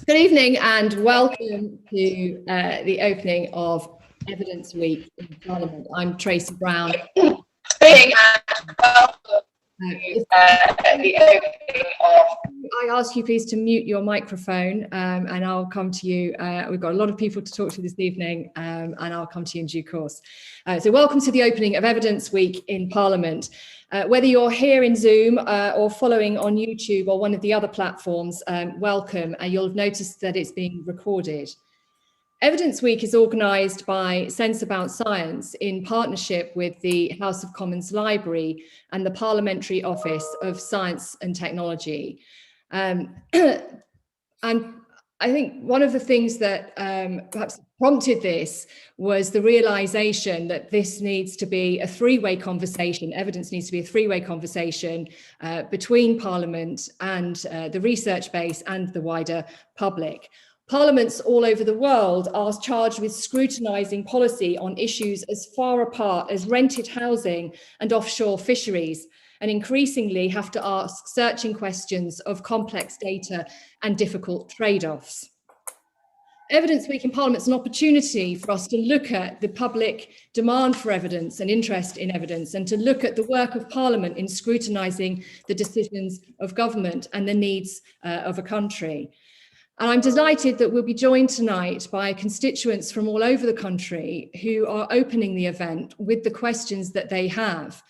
Good evening and welcome to the opening of Evidence Week in Parliament. I'm Tracey Brown. The opening of. I ask you please to mute your microphone and I'll come to you. We've got a lot of people to talk to this evening and I'll come to you in due course. So welcome to the opening of Evidence Week in Parliament. Whether you're here in Zoom or following on YouTube or one of the other platforms, welcome. You'll have noticed that it's being recorded. Evidence Week is organised by Sense About Science in partnership with the House of Commons Library and the Parliamentary Office of Science and Technology. And I think one of the things that perhaps prompted this was the realization that this needs to be a three-way conversation. Evidence needs to be a three-way conversation between Parliament and the research base and the wider public. Parliaments all over the world are charged with scrutinising policy on issues as far apart as rented housing and offshore fisheries, and increasingly have to ask searching questions of complex data and difficult trade-offs. Evidence Week in Parliament is an opportunity for us to look at the public demand for evidence and interest in evidence, and to look at the work of Parliament in scrutinising the decisions of government and the needs of a country. And I'm delighted that we'll be joined tonight by constituents from all over the country who are opening the event with the questions that they have.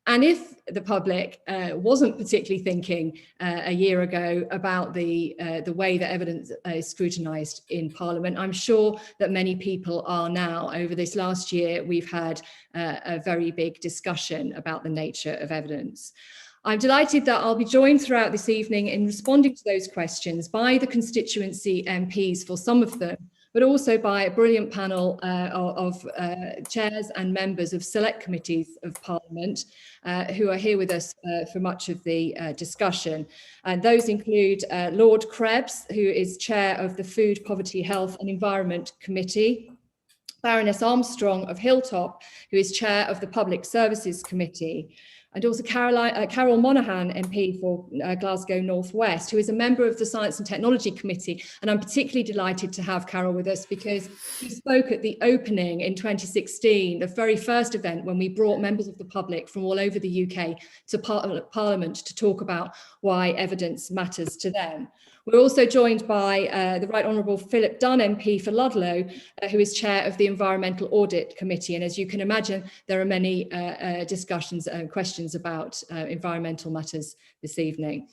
And if the public wasn't particularly thinking a year ago about the way that evidence is scrutinised in Parliament, I'm sure that many people are now. Over this last year, we've had a very big discussion about the nature of evidence. I'm delighted that I'll be joined throughout this evening in responding to those questions by the constituency MPs for some of them, but also by a brilliant panel of chairs and members of select committees of Parliament who are here with us for much of the discussion. And those include Lord Krebs, who is chair of the Food, Poverty, Health and Environment Committee, Baroness Armstrong of Hilltop, who is chair of the Public Services Committee, and also Carol Monaghan MP for Glasgow North West, who is a member of the Science and Technology Committee. And I'm particularly delighted to have Carol with us because she spoke at the opening in 2016, the very first event when we brought members of the public from all over the UK to Parliament to talk about why evidence matters to them. We're also joined by the Right Honourable Phillip Dunne MP for Ludlow, who is chair of the Environmental Audit Committee. And as you can imagine, there are many discussions and questions about environmental matters this evening.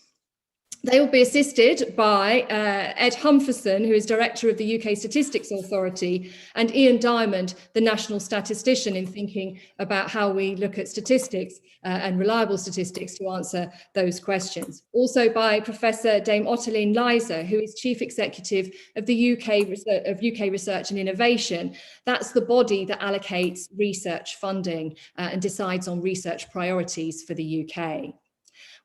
They will be assisted by Ed Humpherson, who is Director of the UK Statistics Authority, and Ian Diamond, the National Statistician, in thinking about how we look at statistics and reliable statistics to answer those questions. Also by Professor Dame Ottoline Liza, who is Chief Executive of the UK Research and Innovation. That's the body that allocates research funding and decides on research priorities for the UK.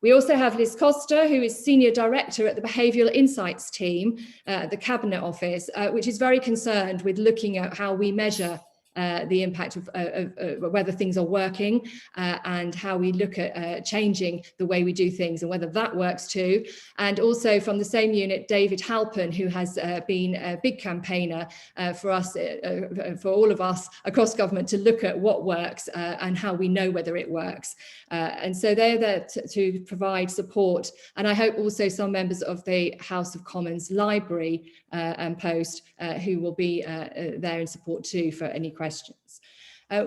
We also have Liz Costa, who is Senior Director at the Behavioural Insights Team at the Cabinet Office, which is very concerned with looking at how we measure the impact of whether things are working and how we look at changing the way we do things and whether that works too. And also from the same unit, David Halpin, who has been a big campaigner for us, for all of us across government to look at what works and how we know whether it works. And so they're there to provide support. And I hope also some members of the House of Commons Library and Post who will be there in support too for any questions.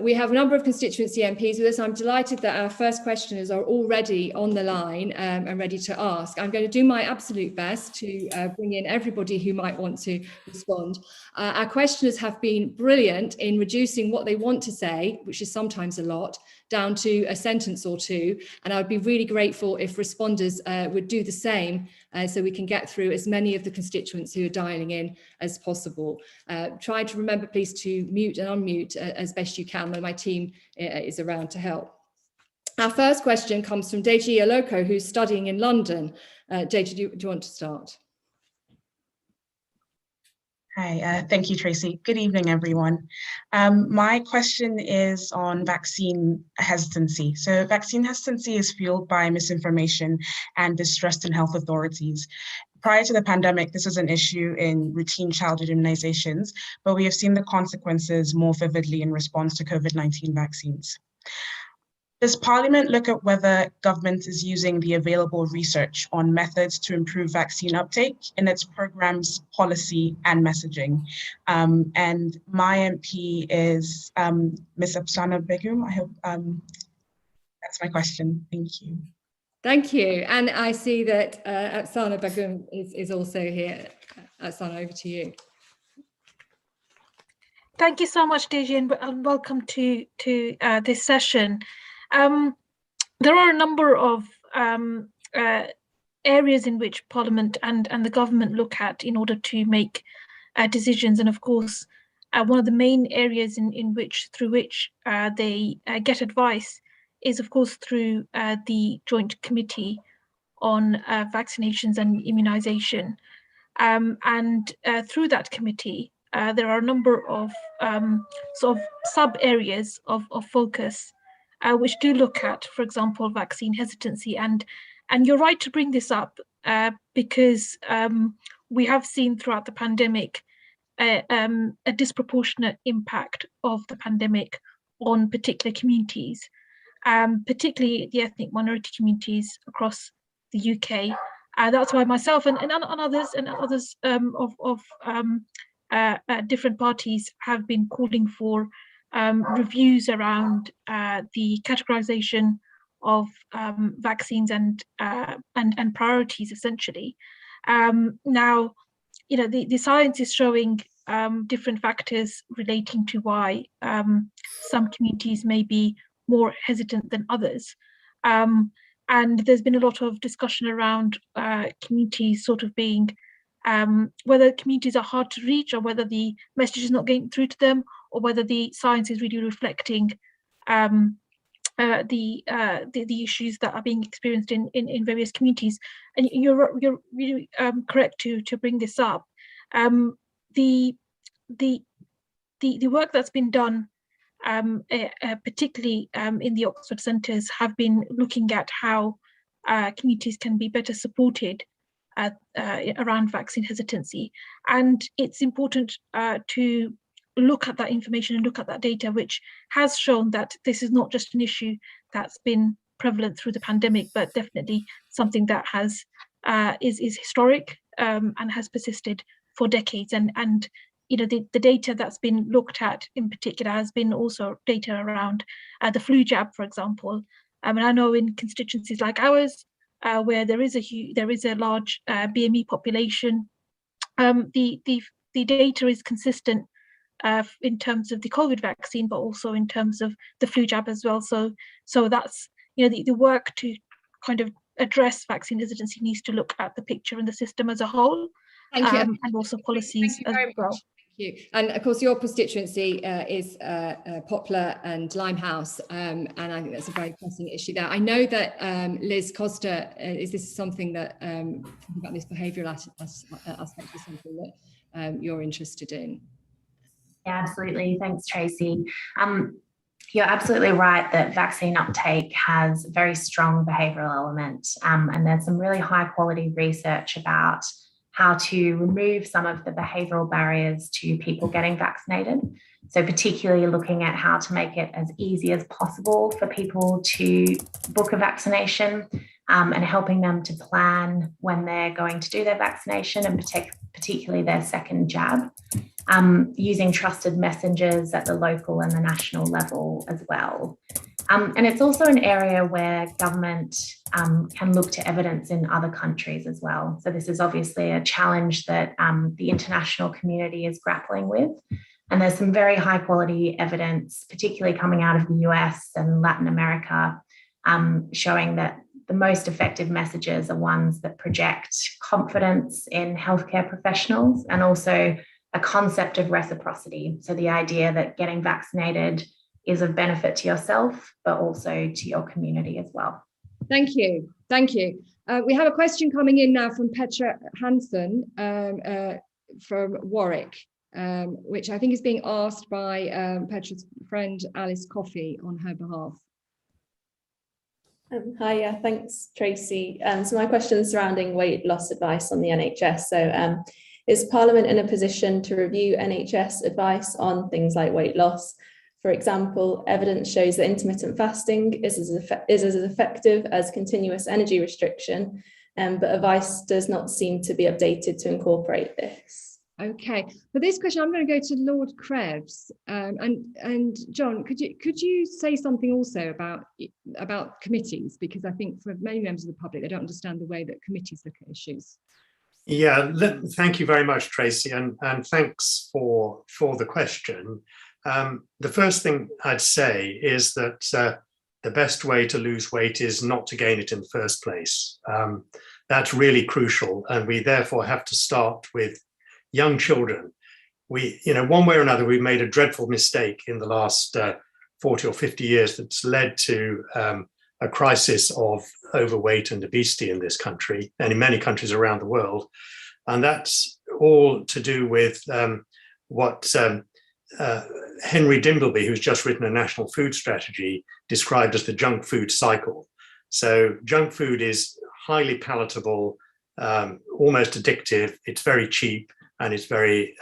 We have a number of constituency MPs with us. I'm delighted that our first questioners are already on the line and ready to ask. I'm going to do my absolute best to bring in everybody who might want to respond. Our questioners have been brilliant in reducing what they want to say, which is sometimes a lot, down to a sentence or two. And I would be really grateful if responders would do the same so we can get through as many of the constituents who are dialing in as possible. Try to remember, please, to mute and unmute as best you can, and my team is around to help. Our first question comes from Deji Aloko, who's studying in London. Deji, do you want to start? Hi, thank you, Tracey. Good evening, everyone. My question is on vaccine hesitancy. So vaccine hesitancy is fueled by misinformation and distrust in health authorities. prior to the pandemic, this was an issue in routine childhood immunizations, but we have seen the consequences more vividly in response to COVID-19 vaccines. Does Parliament look at whether government is using the available research on methods to improve vaccine uptake in its programs, policy, and messaging? And my MP is Ms. Apsana Begum. I hope that's my question. Thank you. Thank you. And I see that Apsana Begum is also here. Apsana, over to you. Thank you so much, Deji, and welcome to this session. There are a number of areas in which Parliament and the government look at in order to make decisions, and of course, one of the main areas through which they get advice is, of course, through the Joint Committee on Vaccinations and Immunisation, and through that committee, there are a number of sort of sub areas of focus. Which do look at, for example, vaccine hesitancy. And you're right to bring this up because we have seen throughout the pandemic a disproportionate impact of the pandemic on particular communities, particularly the ethnic minority communities across the UK. That's why myself and others of different parties have been calling for reviews around the categorization of vaccines and priorities, essentially. Now, the science is showing different factors relating to why some communities may be more hesitant than others. And there's been a lot of discussion around communities sort of being, whether communities are hard to reach or whether the message is not getting through to them, or whether the science is really reflecting the issues that are being experienced in various communities. And you're really correct to bring this up. The work that's been done, particularly in the Oxford centres, have been looking at how communities can be better supported around vaccine hesitancy. And it's important to look at that information and look at that data, which has shown that this is not just an issue that's been prevalent through the pandemic, but definitely something that has is historic and has persisted for decades. And the data that's been looked at in particular has been also data around the flu jab, for example. And I know in constituencies like ours, where there is a large BME population, the data is consistent in terms of the COVID vaccine, but also in terms of the flu jab as well. So that's the work to kind of address vaccine hesitancy needs to look at the picture and the system as a whole. Thank you. And also policies as well. Thank you. And of course, your constituency is Poplar and Limehouse, and I think that's a very pressing issue there. I know that Liz Costa, is this something that about this behavioural aspect is something that you're interested in? Yeah, absolutely. Thanks, Tracey. You're absolutely right that vaccine uptake has a very strong behavioural element, and there's some really high quality research about how to remove some of the behavioural barriers to people getting vaccinated. So particularly looking at how to make it as easy as possible for people to book a vaccination, and helping them to plan when they're going to do their vaccination, and particularly their second jab, using trusted messengers at the local and the national level as well. And it's also an area where government can look to evidence in other countries as well. So this is obviously a challenge that the international community is grappling with. And there's some very high quality evidence, particularly coming out of the US and Latin America, showing that the most effective messages are ones that project confidence in healthcare professionals, and also a concept of reciprocity. So the idea that getting vaccinated is of benefit to yourself, but also to your community as well. Thank you. Thank you. We have a question coming in now from Petra Hansen from Warwick, which I think is being asked by Petra's friend Alice Coffey on her behalf. Hi, yeah, thanks, Tracey. So my question is surrounding weight loss advice on the NHS. So is Parliament in a position to review NHS advice on things like weight loss? For example, evidence shows that intermittent fasting is as effective as continuous energy restriction, but advice does not seem to be updated to incorporate this. Okay, for this question, I'm going to go to Lord Krebs, and John. Could you say something also about committees, because I think for many members of the public, they don't understand the way that committees look at issues. Yeah, thank you very much, Tracey, and thanks for the question. The first thing I'd say is that the best way to lose weight is not to gain it in the first place. That's really crucial, and we therefore have to start with young children. We, one way or another, we've made a dreadful mistake in the last 40 or 50 years that's led to a crisis of overweight and obesity in this country and in many countries around the world. And that's all to do with what Henry Dimbleby, who's just written a national food strategy, described as the junk food cycle. So junk food is highly palatable, almost addictive, it's very cheap, and it's very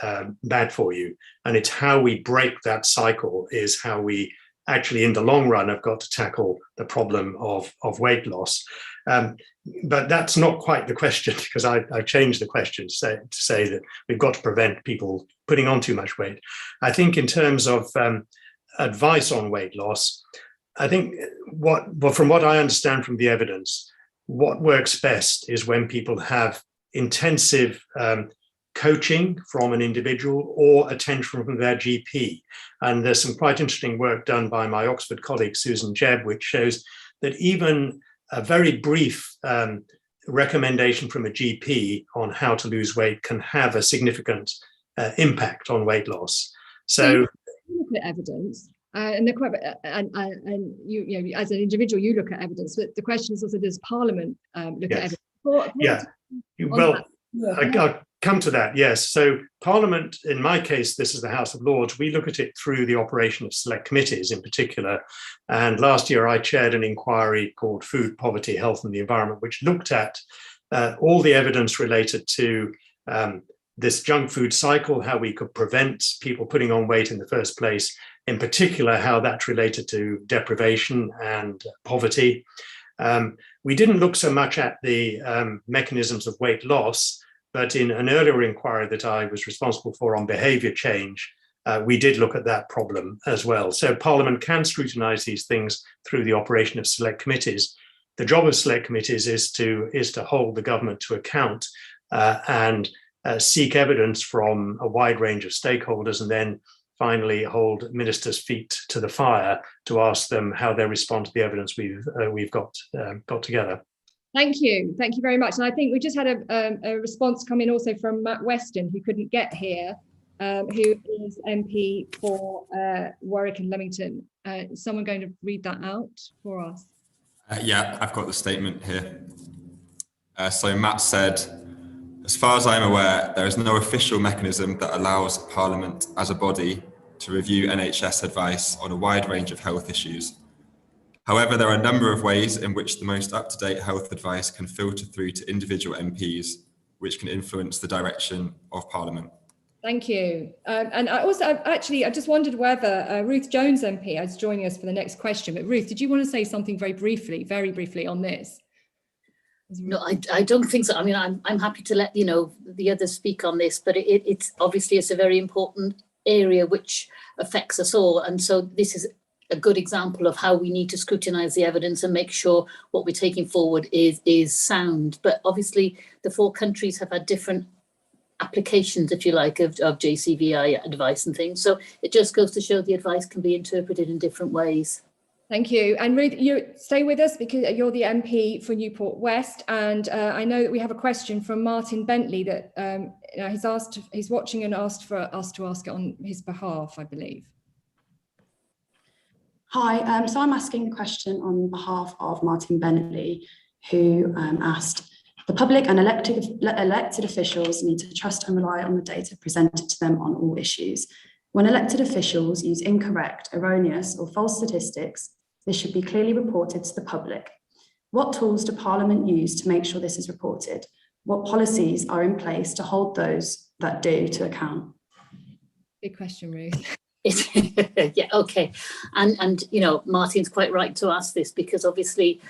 bad for you. And it's how we break that cycle is how we actually, in the long run, have got to tackle the problem of weight loss. But that's not quite the question, because I changed the question to say that we've got to prevent people putting on too much weight. I think in terms of advice on weight loss, I think from what I understand from the evidence, what works best is when people have intensive coaching from an individual or attention from their GP. And there's some quite interesting work done by my Oxford colleague, Susan Jebb, which shows that even a very brief recommendation from a GP on how to lose weight can have a significant impact on weight loss. So you look at evidence, and they're quite, and you as an individual, you look at evidence, but the question is also, does Parliament look at evidence? Yeah, well, I'll come to that, yes. So Parliament, in my case, this is the House of Lords, we look at it through the operation of select committees in particular. And last year I chaired an inquiry called Food, Poverty, Health and the Environment, which looked at all the evidence related to this junk food cycle, how we could prevent people putting on weight in the first place, in particular, how that's related to deprivation and poverty. We didn't look so much at the mechanisms of weight loss, but in an earlier inquiry that I was responsible for on behaviour change, we did look at that problem as well. So Parliament can scrutinise these things through the operation of select committees. The job of select committees is to hold the government to account and seek evidence from a wide range of stakeholders, and then finally hold ministers' feet to the fire to ask them how they respond to the evidence we've got together. Thank you very much. And I think we just had a response come in also from Matt Weston, who couldn't get here, who is MP for Warwick and Leamington. Is someone going to read that out for us? Yeah, I've got the statement here. So Matt said, as far as I'm aware, there is no official mechanism that allows Parliament as a body to review NHS advice on a wide range of health issues. However, there are a number of ways in which the most up-to-date health advice can filter through to individual MPs, which can influence the direction of Parliament. Thank you. And I just wondered whether Ruth Jones MP is joining us for the next question. But Ruth, did you want to say something very briefly on this? No, I don't think so. I mean, I'm happy to let the others speak on this, but it's obviously a very important area which affects us all, and so this is a good example of how we need to scrutinise the evidence and make sure what we're taking forward is sound. But obviously, the 4 countries have had different applications, if you like, of JCVI advice and things. So it just goes to show the advice can be interpreted in different ways. Thank you. And Ruth, you stay with us because you're the MP for Newport West. And I know that we have a question from Martin Bentley that he's watching and asked for us to ask it on his behalf, I believe. Hi, so I'm asking the question on behalf of Martin Bentley, who asked, the public and elected officials need to trust and rely on the data presented to them on all issues. When elected officials use incorrect, erroneous or false statistics, this should be clearly reported to the public. What tools do Parliament use to make sure this is reported? What policies are in place to hold those that do to account? Big question, Ruth. Yeah, okay. And you know, Martin's quite right to ask this, because obviously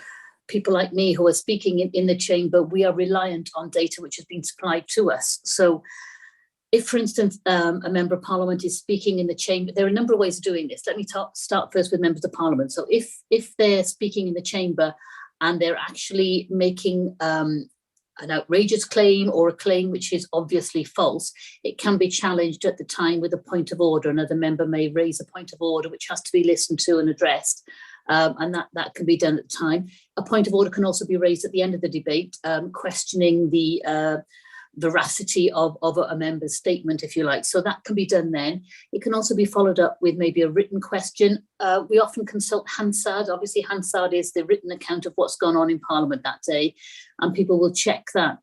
people like me who are speaking in the chamber, we are reliant on data which has been supplied to us. So if, for instance, a member of Parliament is speaking in the chamber, there are a number of ways of doing this. Let me start first with members of Parliament. So if they're speaking in the chamber and they're actually making an outrageous claim or a claim which is obviously false, it can be challenged at the time with a point of order. Another member may raise a point of order which has to be listened to and addressed, and that can be done at the time. A point of order can also be raised at the end of the debate, questioning the veracity of a member's statement, if you like. So that can be done then. It can also be followed up with maybe a written question. We often consult Hansard. Obviously, Hansard is the written account of what's gone on in Parliament that day, and people will check that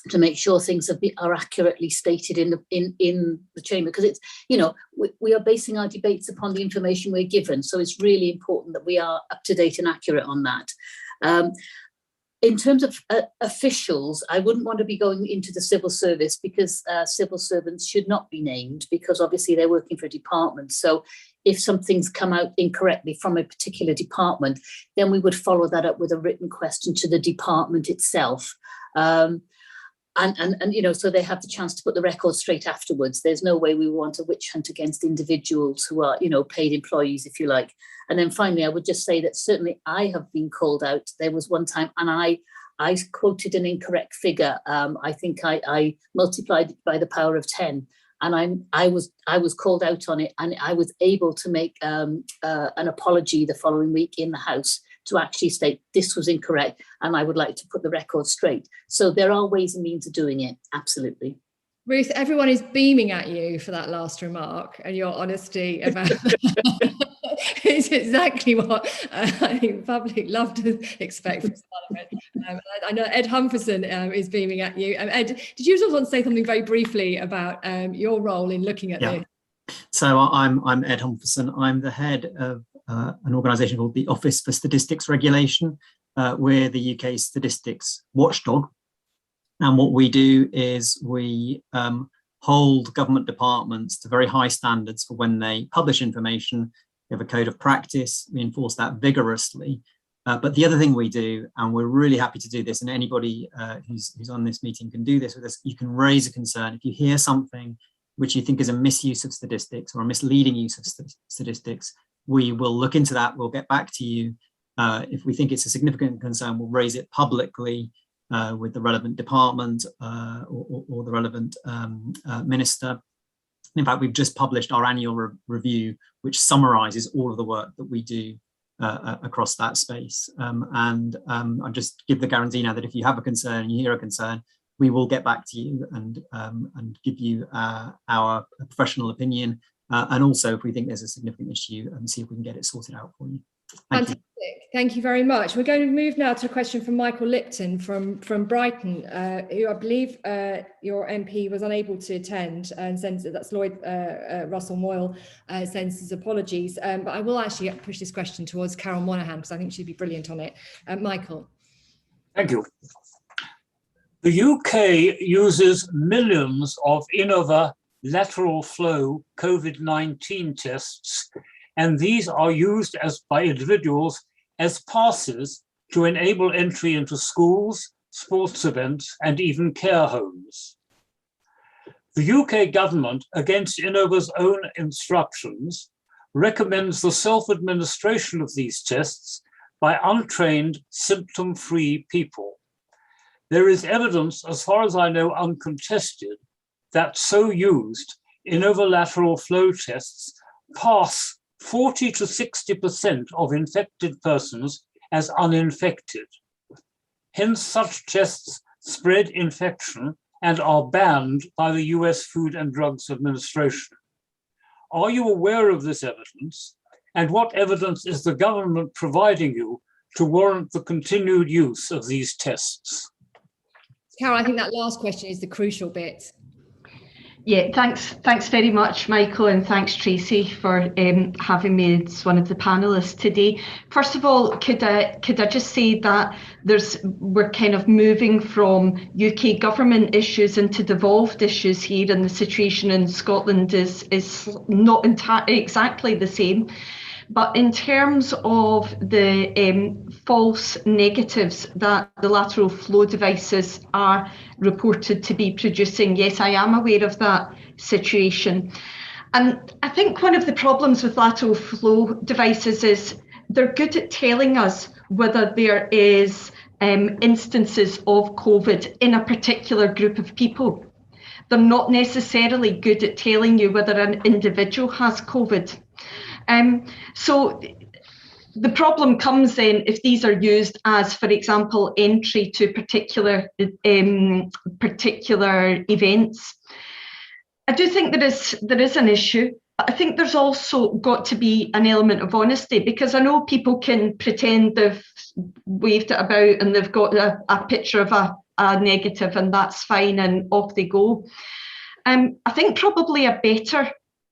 to make sure things are accurately stated in the chamber, because it's, you know, we are basing our debates upon the information we're given, so it's really important that we are up to date and accurate on that. In terms of officials, I wouldn't want to be going into the civil service, because civil servants should not be named, because obviously they're working for a department. So if something's come out incorrectly from a particular department, then we would follow that up with a written question to the department itself. And you know, so they have the chance to put the record straight afterwards. There's no way we want a witch hunt against individuals who are, you know, paid employees, if you like. And then finally, I would just say that certainly I have been called out. There was one time, and I quoted an incorrect figure. I think I multiplied it by the power of 10, and I was called out on it, and I was able to make an apology the following week in the House to actually state this was incorrect and I would like to put the record straight. So there are ways and means of doing it, absolutely. Ruth, everyone is beaming at you for that last remark and your honesty about it's exactly what I think the public love to expect from Parliament. I know Ed Humpherson is beaming at you. Ed, did you just want to say something very briefly about your role in looking at this? So I'm Ed Humpherson. I'm the head of an organisation called the Office for Statistics Regulation. We're the UK statistics watchdog. And what we do is we hold government departments to very high standards for when they publish information. We have a code of practice. We enforce that vigorously. But the other thing we do, and we're really happy to do this, and anybody who's on this meeting can do this with us, you can raise a concern. If you hear something which you think is a misuse of statistics or a misleading use of statistics, we will look into that. We'll get back to you. If we think it's a significant concern, we'll raise it publicly with the relevant department or the relevant minister. In fact, we've just published our annual review, which summarises all of the work that we do across that space. I'll just give the guarantee now that if you have a concern, you hear a concern, we will get back to you and give you our professional opinion. And also, if we think there's a significant issue, and see if we can get it sorted out for you. Fantastic. Thank you very much. We're going to move now to a question from Michael Lipton from Brighton, who I believe your MP was unable to attend, and sends, that's Lloyd Russell Moyle, sends his apologies. But I will actually push this question towards Carol Monaghan, because I think she'd be brilliant on it. Michael. Thank you. The UK uses millions of Innova lateral-flow COVID-19 tests, and these are used by individuals as passes to enable entry into schools, sports events, and even care homes. The UK government, against Innova's own instructions, recommends the self-administration of these tests by untrained, symptom-free people. There is evidence, as far as I know, uncontested, that so used, Innova lateral flow tests pass 40 to 60% of infected persons as uninfected. Hence, such tests spread infection and are banned by the US Food and Drugs Administration. Are you aware of this evidence? And what evidence is the government providing you to warrant the continued use of these tests? Carol, I think that last question is the crucial bit. Yeah, thanks very much, Michael, and thanks, Tracey, for having me as one of the panelists today. First of all, could I just say that we're kind of moving from UK government issues into devolved issues here, and the situation in Scotland is not exactly the same. But in terms of the false negatives that the lateral flow devices are reported to be producing, yes, I am aware of that situation. And I think one of the problems with lateral flow devices is they're good at telling us whether there is instances of COVID in a particular group of people. They're not necessarily good at telling you whether an individual has COVID. So the problem comes then if these are used as, for example, entry to particular events. I do think there is an issue, but I think there's also got to be an element of honesty, because I know people can pretend they've waved it about and they've got a picture of a negative and that's fine and off they go. I think probably a better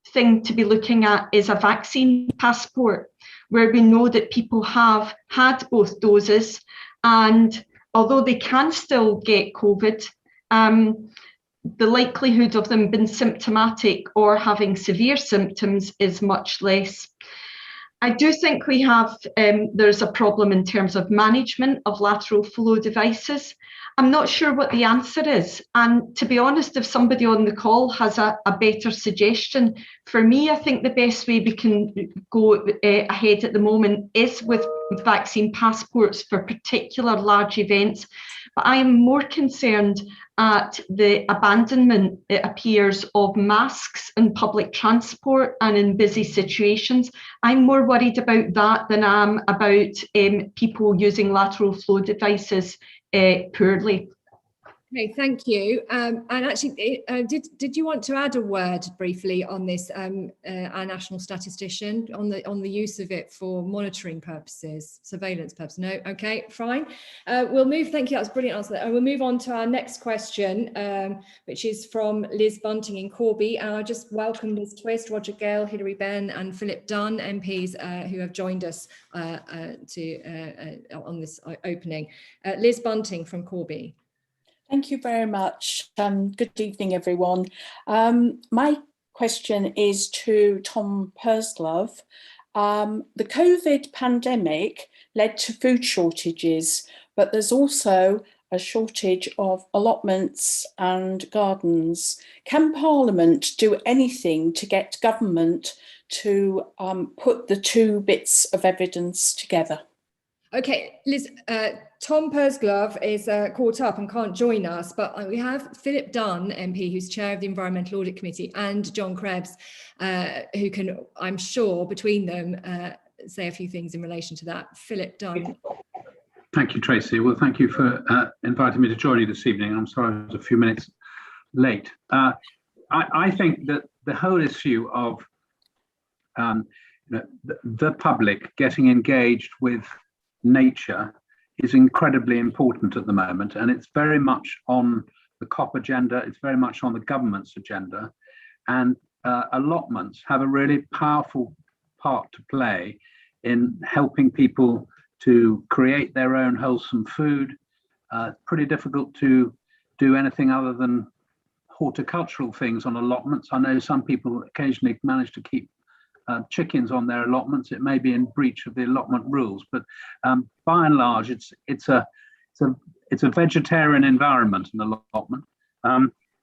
thing to be looking at is a vaccine passport, where we know that people have had both doses, and although they can still get COVID, the likelihood of them being symptomatic or having severe symptoms is much less. I do think there's a problem in terms of management of lateral flow devices. I'm not sure what the answer is. And to be honest, if somebody on the call has a better suggestion, for me, I think the best way we can go ahead at the moment is with vaccine passports for particular large events. But I am more concerned at the abandonment, it appears, of masks in public transport and in busy situations. I'm more worried about that than I am about people using lateral flow devices poorly. Okay, thank you. And actually, did you want to add a word briefly on this, our national statistician, on the use of it for monitoring purposes, surveillance purposes? No, okay, fine. We'll move. Thank you. That's a brilliant answer. We'll move on to our next question, which is from Liz Bunting in Corby. And I just welcome Liz Twist, Roger Gale, Hilary Benn, and Phillip Dunne, MPs who have joined us on this opening. Liz Bunting from Corby. Thank you very much. Good evening, everyone. My question is to Tom Pursglove. The COVID pandemic led to food shortages, but there's also a shortage of allotments and gardens. Can Parliament do anything to get government to put the two bits of evidence together? Okay, Liz, Tom Pursglove is caught up and can't join us, but we have Phillip Dunne, MP, who's chair of the Environmental Audit Committee, and John Krebs, who can, I'm sure, between them, say a few things in relation to that. Phillip Dunne. Thank you, Tracey. Well, thank you for inviting me to join you this evening. I'm sorry I was a few minutes late. I think that the whole issue of the public getting engaged with nature is incredibly important at the moment, and it's very much on the COP agenda, it's very much on the government's agenda, and allotments have a really powerful part to play in helping people to create their own wholesome food. It's pretty difficult to do anything other than horticultural things on allotments. I know some people occasionally manage to keep chickens on their allotments. It may be in breach of the allotment rules, but by and large, it's a vegetarian environment, an allotment.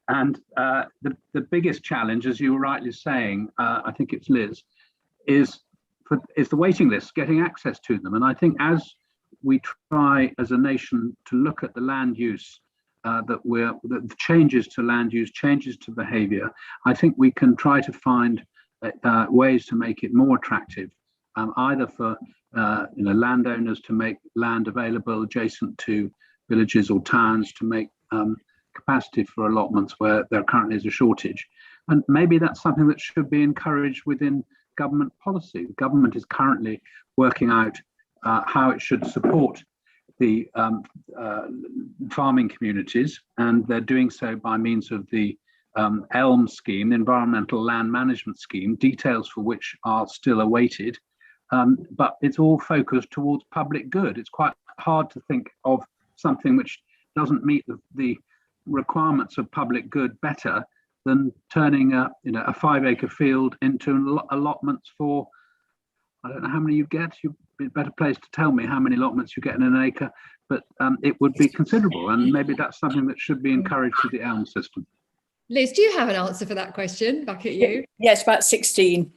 And the biggest challenge, as you were rightly saying, I think it's Liz, is the waiting list, getting access to them. And I think as we try as a nation to look at the land use, the changes to land use, changes to behaviour, I think we can try to find ways to make it more attractive, either for landowners to make land available adjacent to villages or towns, to make capacity for allotments where there currently is a shortage. And maybe that's something that should be encouraged within government policy. The government is currently working out how it should support the farming communities, and they're doing so by means of the ELM scheme, the Environmental Land Management Scheme, details for which are still awaited. But it's all focused towards public good. It's quite hard to think of something which doesn't meet the requirements of public good better than turning a 5-acre field into allotments for, I don't know how many you get. You'd be a better place to tell me how many allotments you get in an acre, but it would be considerable, and maybe that's something that should be encouraged with the ELM system. Liz, do you have an answer for that question? Back at you. Yes, about 16.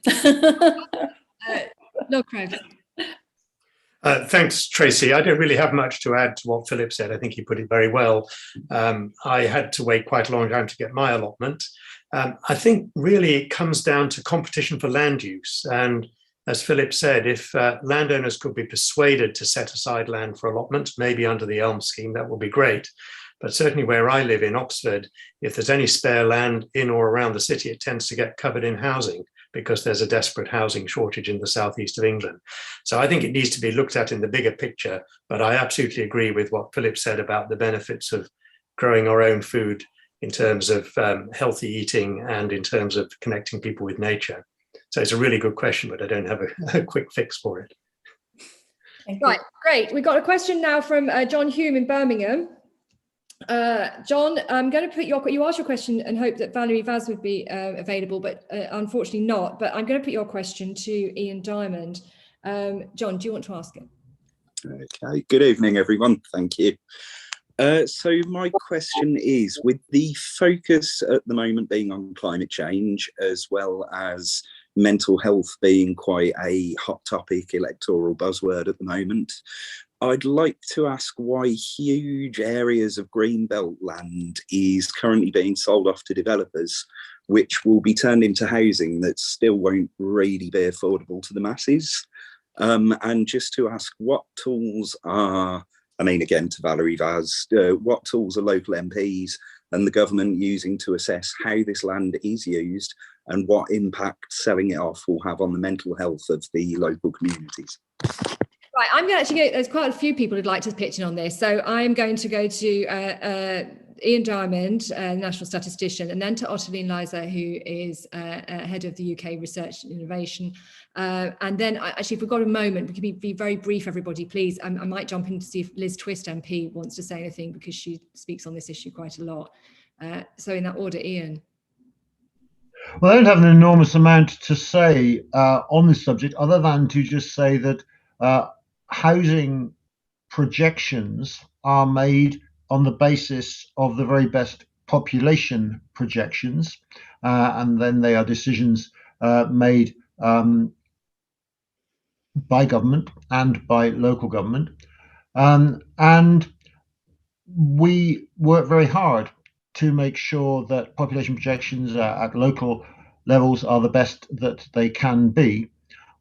No, Krebs. Thanks, Tracey. I don't really have much to add to what Phillip said. I think he put it very well. I had to wait quite a long time to get my allotment. I think really it comes down to competition for land use. And as Phillip said, if landowners could be persuaded to set aside land for allotment, maybe under the ELM scheme, that would be great. But certainly where I live in Oxford, if there's any spare land in or around the city, it tends to get covered in housing because there's a desperate housing shortage in the southeast of England. So I think it needs to be looked at in the bigger picture, but I absolutely agree with what Phillip said about the benefits of growing our own food in terms of healthy eating and in terms of connecting people with nature. So it's a really good question, but I don't have a quick fix for it. Right, great. We've got a question now from John Hume in Birmingham. John, I'm going to put you asked your question and hope that Valerie Vaz would be available, but unfortunately not. But I'm going to put your question to Ian Diamond. John, do you want to ask it? Okay, good evening, everyone. Thank you. So my question is, with the focus at the moment being on climate change, as well as mental health being quite a hot topic, electoral buzzword at the moment, I'd like to ask why huge areas of greenbelt land is currently being sold off to developers, which will be turned into housing that still won't really be affordable to the masses. And just to ask what tools are, I mean, again, to Valerie Vaz, what tools are local MPs and the government using to assess how this land is used and what impact selling it off will have on the mental health of the local communities? Right, I'm going to actually there's quite a few people who'd like to pitch in on this. So I'm going to go to Ian Diamond, National Statistician, and then to Ottilie Liza, who is head of the UK Research and Innovation. And then actually, if we've got a moment, we can be very brief, everybody, please. I might jump in to see if Liz Twist MP wants to say anything because she speaks on this issue quite a lot. So in that order, Ian. Well, I don't have an enormous amount to say on this subject, other than to just say that housing projections are made on the basis of the very best population projections, and then they are decisions made by government and by local government. And we work very hard to make sure that population projections at local levels are the best that they can be.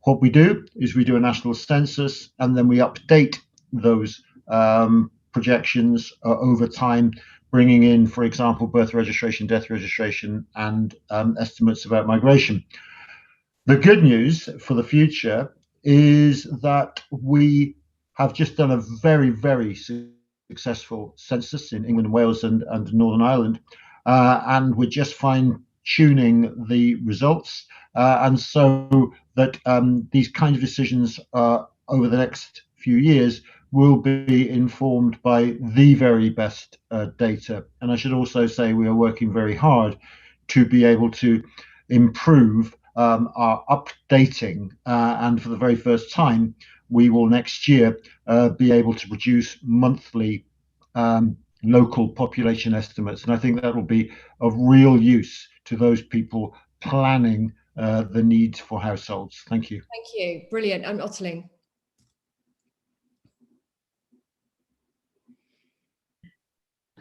What we do is we do a national census, and then we update those projections over time, bringing in, for example, birth registration, death registration, and estimates about migration. The good news for the future is that we have just done a very, very successful census in England and Wales and Northern Ireland, and we're just fine-tuning the results, and so that these kind of decisions over the next few years will be informed by the very best data. And I should also say we are working very hard to be able to improve our updating, and for the very first time we will next year be able to produce monthly local population estimates, and I think that will be of real use to those people planning the needs for households. Thank you. Thank you. Brilliant. And Ottilie.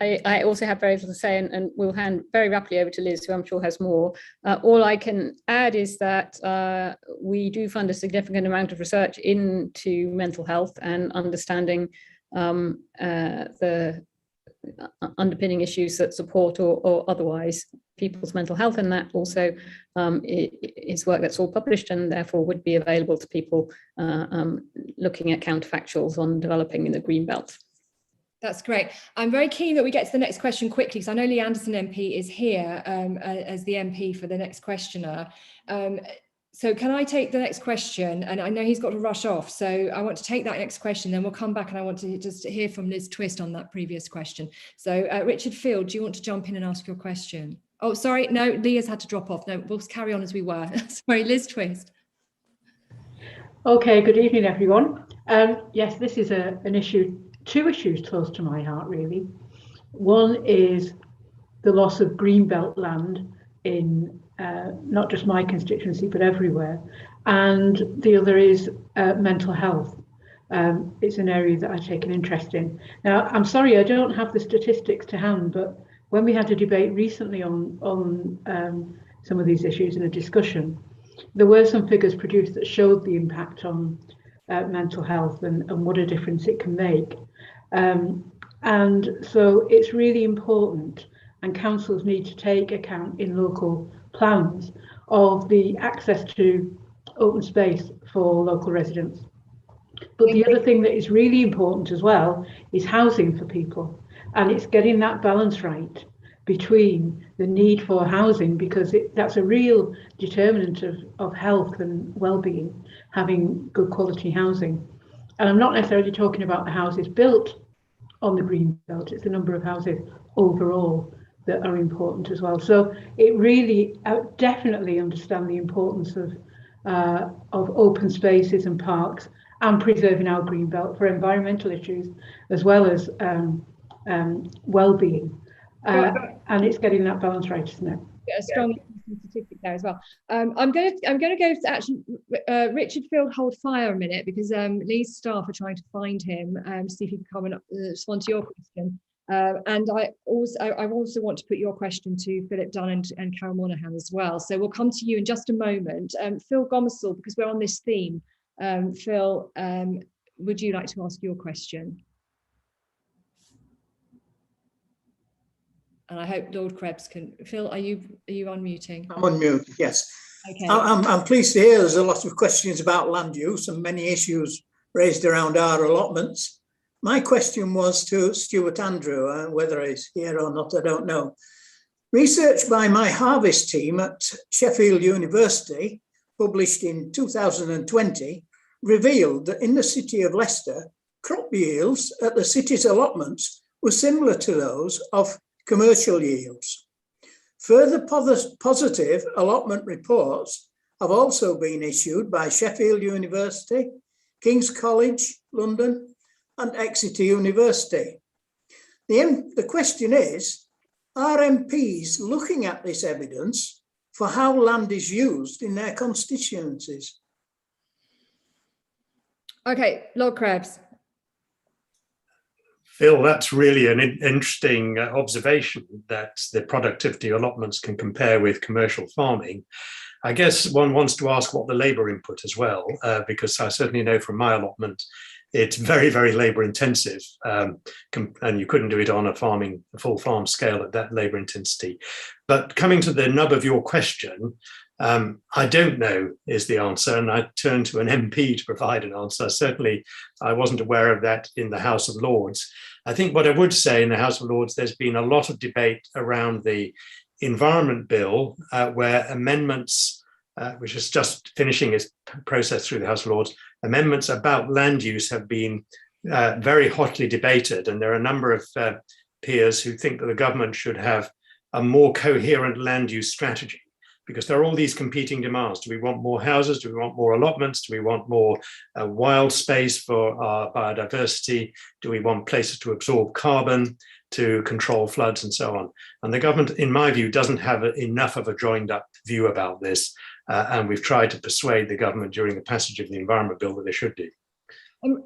I also have very little to say, and we'll hand very rapidly over to Liz, who I'm sure has more. All I can add is that we do fund a significant amount of research into mental health and understanding the underpinning issues that support or otherwise people's mental health, and that also is work that's all published and therefore would be available to people looking at counterfactuals on developing in the green belt. That's great. I'm very keen that we get to the next question quickly, because I know Lee Anderson MP is here as the MP for the next questioner. So can I take the next question? And I know he's got to rush off, so I want to take that next question, then we'll come back and I want to just hear from Liz Twist on that previous question. So Richard Field, do you want to jump in and ask your question? Oh, sorry, no, Lee has had to drop off. No, we'll carry on as we were. Sorry, Liz Twist. Okay, good evening, everyone. Yes, this is an issue, two issues close to my heart, really. One is the loss of greenbelt land in not just my constituency, but everywhere. And the other is mental health. It's an area that I take an interest in. Now, I'm sorry, I don't have the statistics to hand, but when we had a debate recently on some of these issues in a discussion, there were some figures produced that showed the impact on mental health and what a difference it can make. And so it's really important, and councils need to take account in local plans of the access to open space for local residents. But the other thing that is really important as well is housing for people, and it's getting that balance right between the need for housing, because that's a real determinant of health and well-being, having good quality housing. And I'm not necessarily talking about the houses built on the green belt, it's the number of houses overall that are important as well. So it really, I definitely understand the importance of open spaces and parks and preserving our green belt for environmental issues as well as well-being. And it's getting that balance right, isn't it? A strong statistic there as well. I'm going to go to actually Richard Field, hold fire a minute, because Lee's staff are trying to find him to see if he can come and respond to your question. And I also want to put your question to Phillip Dunne and Carol Monaghan as well. So we'll come to you in just a moment. Phil Gomersall, because we're on this theme. Phil, would you like to ask your question? And I hope Lord Krebs can. Phil, are you unmuting? I'm unmuted, yes. Okay. I'm pleased to hear there's a lot of questions about land use and many issues raised around our allotments. My question was to Stuart Andrew, whether he's here or not, I don't know. Research by my harvest team at Sheffield University, published in 2020, revealed that in the city of Leicester, crop yields at the city's allotments were similar to those of commercial yields. Further positive allotment reports have also been issued by Sheffield University, King's College, London, and Exeter University. The question is, are MPs looking at this evidence for how land is used in their constituencies? Okay, Lord Krebs. Phil, that's really an interesting observation, that the productivity allotments can compare with commercial farming. I guess one wants to ask what the labour input as well, because I certainly know from my allotment, it's very, very labour intensive, and you couldn't do it on a full farm scale at that labour intensity. But coming to the nub of your question, I don't know is the answer, and I turn to an MP to provide an answer. Certainly, I wasn't aware of that in the House of Lords. I think what I would say in the House of Lords, there's been a lot of debate around the Environment Bill, where amendments, which is just finishing its process through the House of Lords, amendments about land use have been very hotly debated, and there are a number of peers who think that the government should have a more coherent land use strategy, because there are all these competing demands. Do we want more houses? Do we want more allotments? Do we want more wild space for our biodiversity? Do we want places to absorb carbon, to control floods and so on? And the government, in my view, doesn't have enough of a joined up view about this. And we've tried to persuade the government during the passage of the Environment Bill that they should do.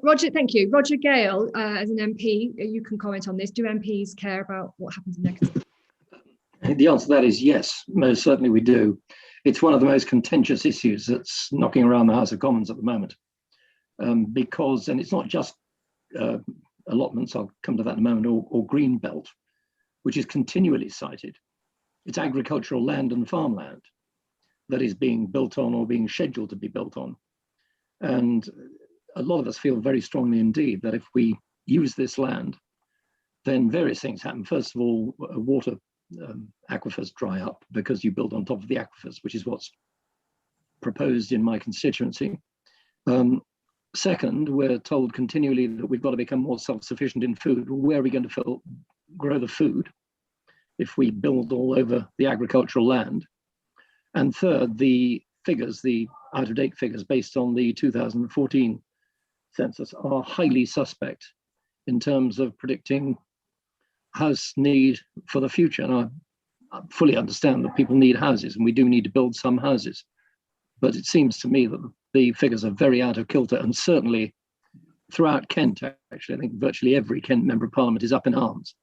Roger, thank you. Roger Gale, as an MP, you can comment on this. Do MPs care about what happens next? The answer to that is yes, most certainly we do. It's one of the most contentious issues that's knocking around the House of Commons at the moment. Because, and it's not just allotments, I'll come to that in a moment, or green belt, which is continually cited. It's agricultural land and farmland that is being built on or being scheduled to be built on. And a lot of us feel very strongly indeed that if we use this land then various things happen. First of all, water aquifers dry up because you build on top of the aquifers, which is what's proposed in my constituency. Second, we're told continually that we've got to become more self-sufficient in food. Well, where are we going to grow the food if we build all over the agricultural land? And third, the figures, the out-of-date figures based on the 2014 census are highly suspect in terms of predicting house need for the future. And I fully understand that people need houses, and we do need to build some houses. But it seems to me that the figures are very out of kilter, and certainly throughout Kent, actually, I think virtually every Kent Member of Parliament is up in arms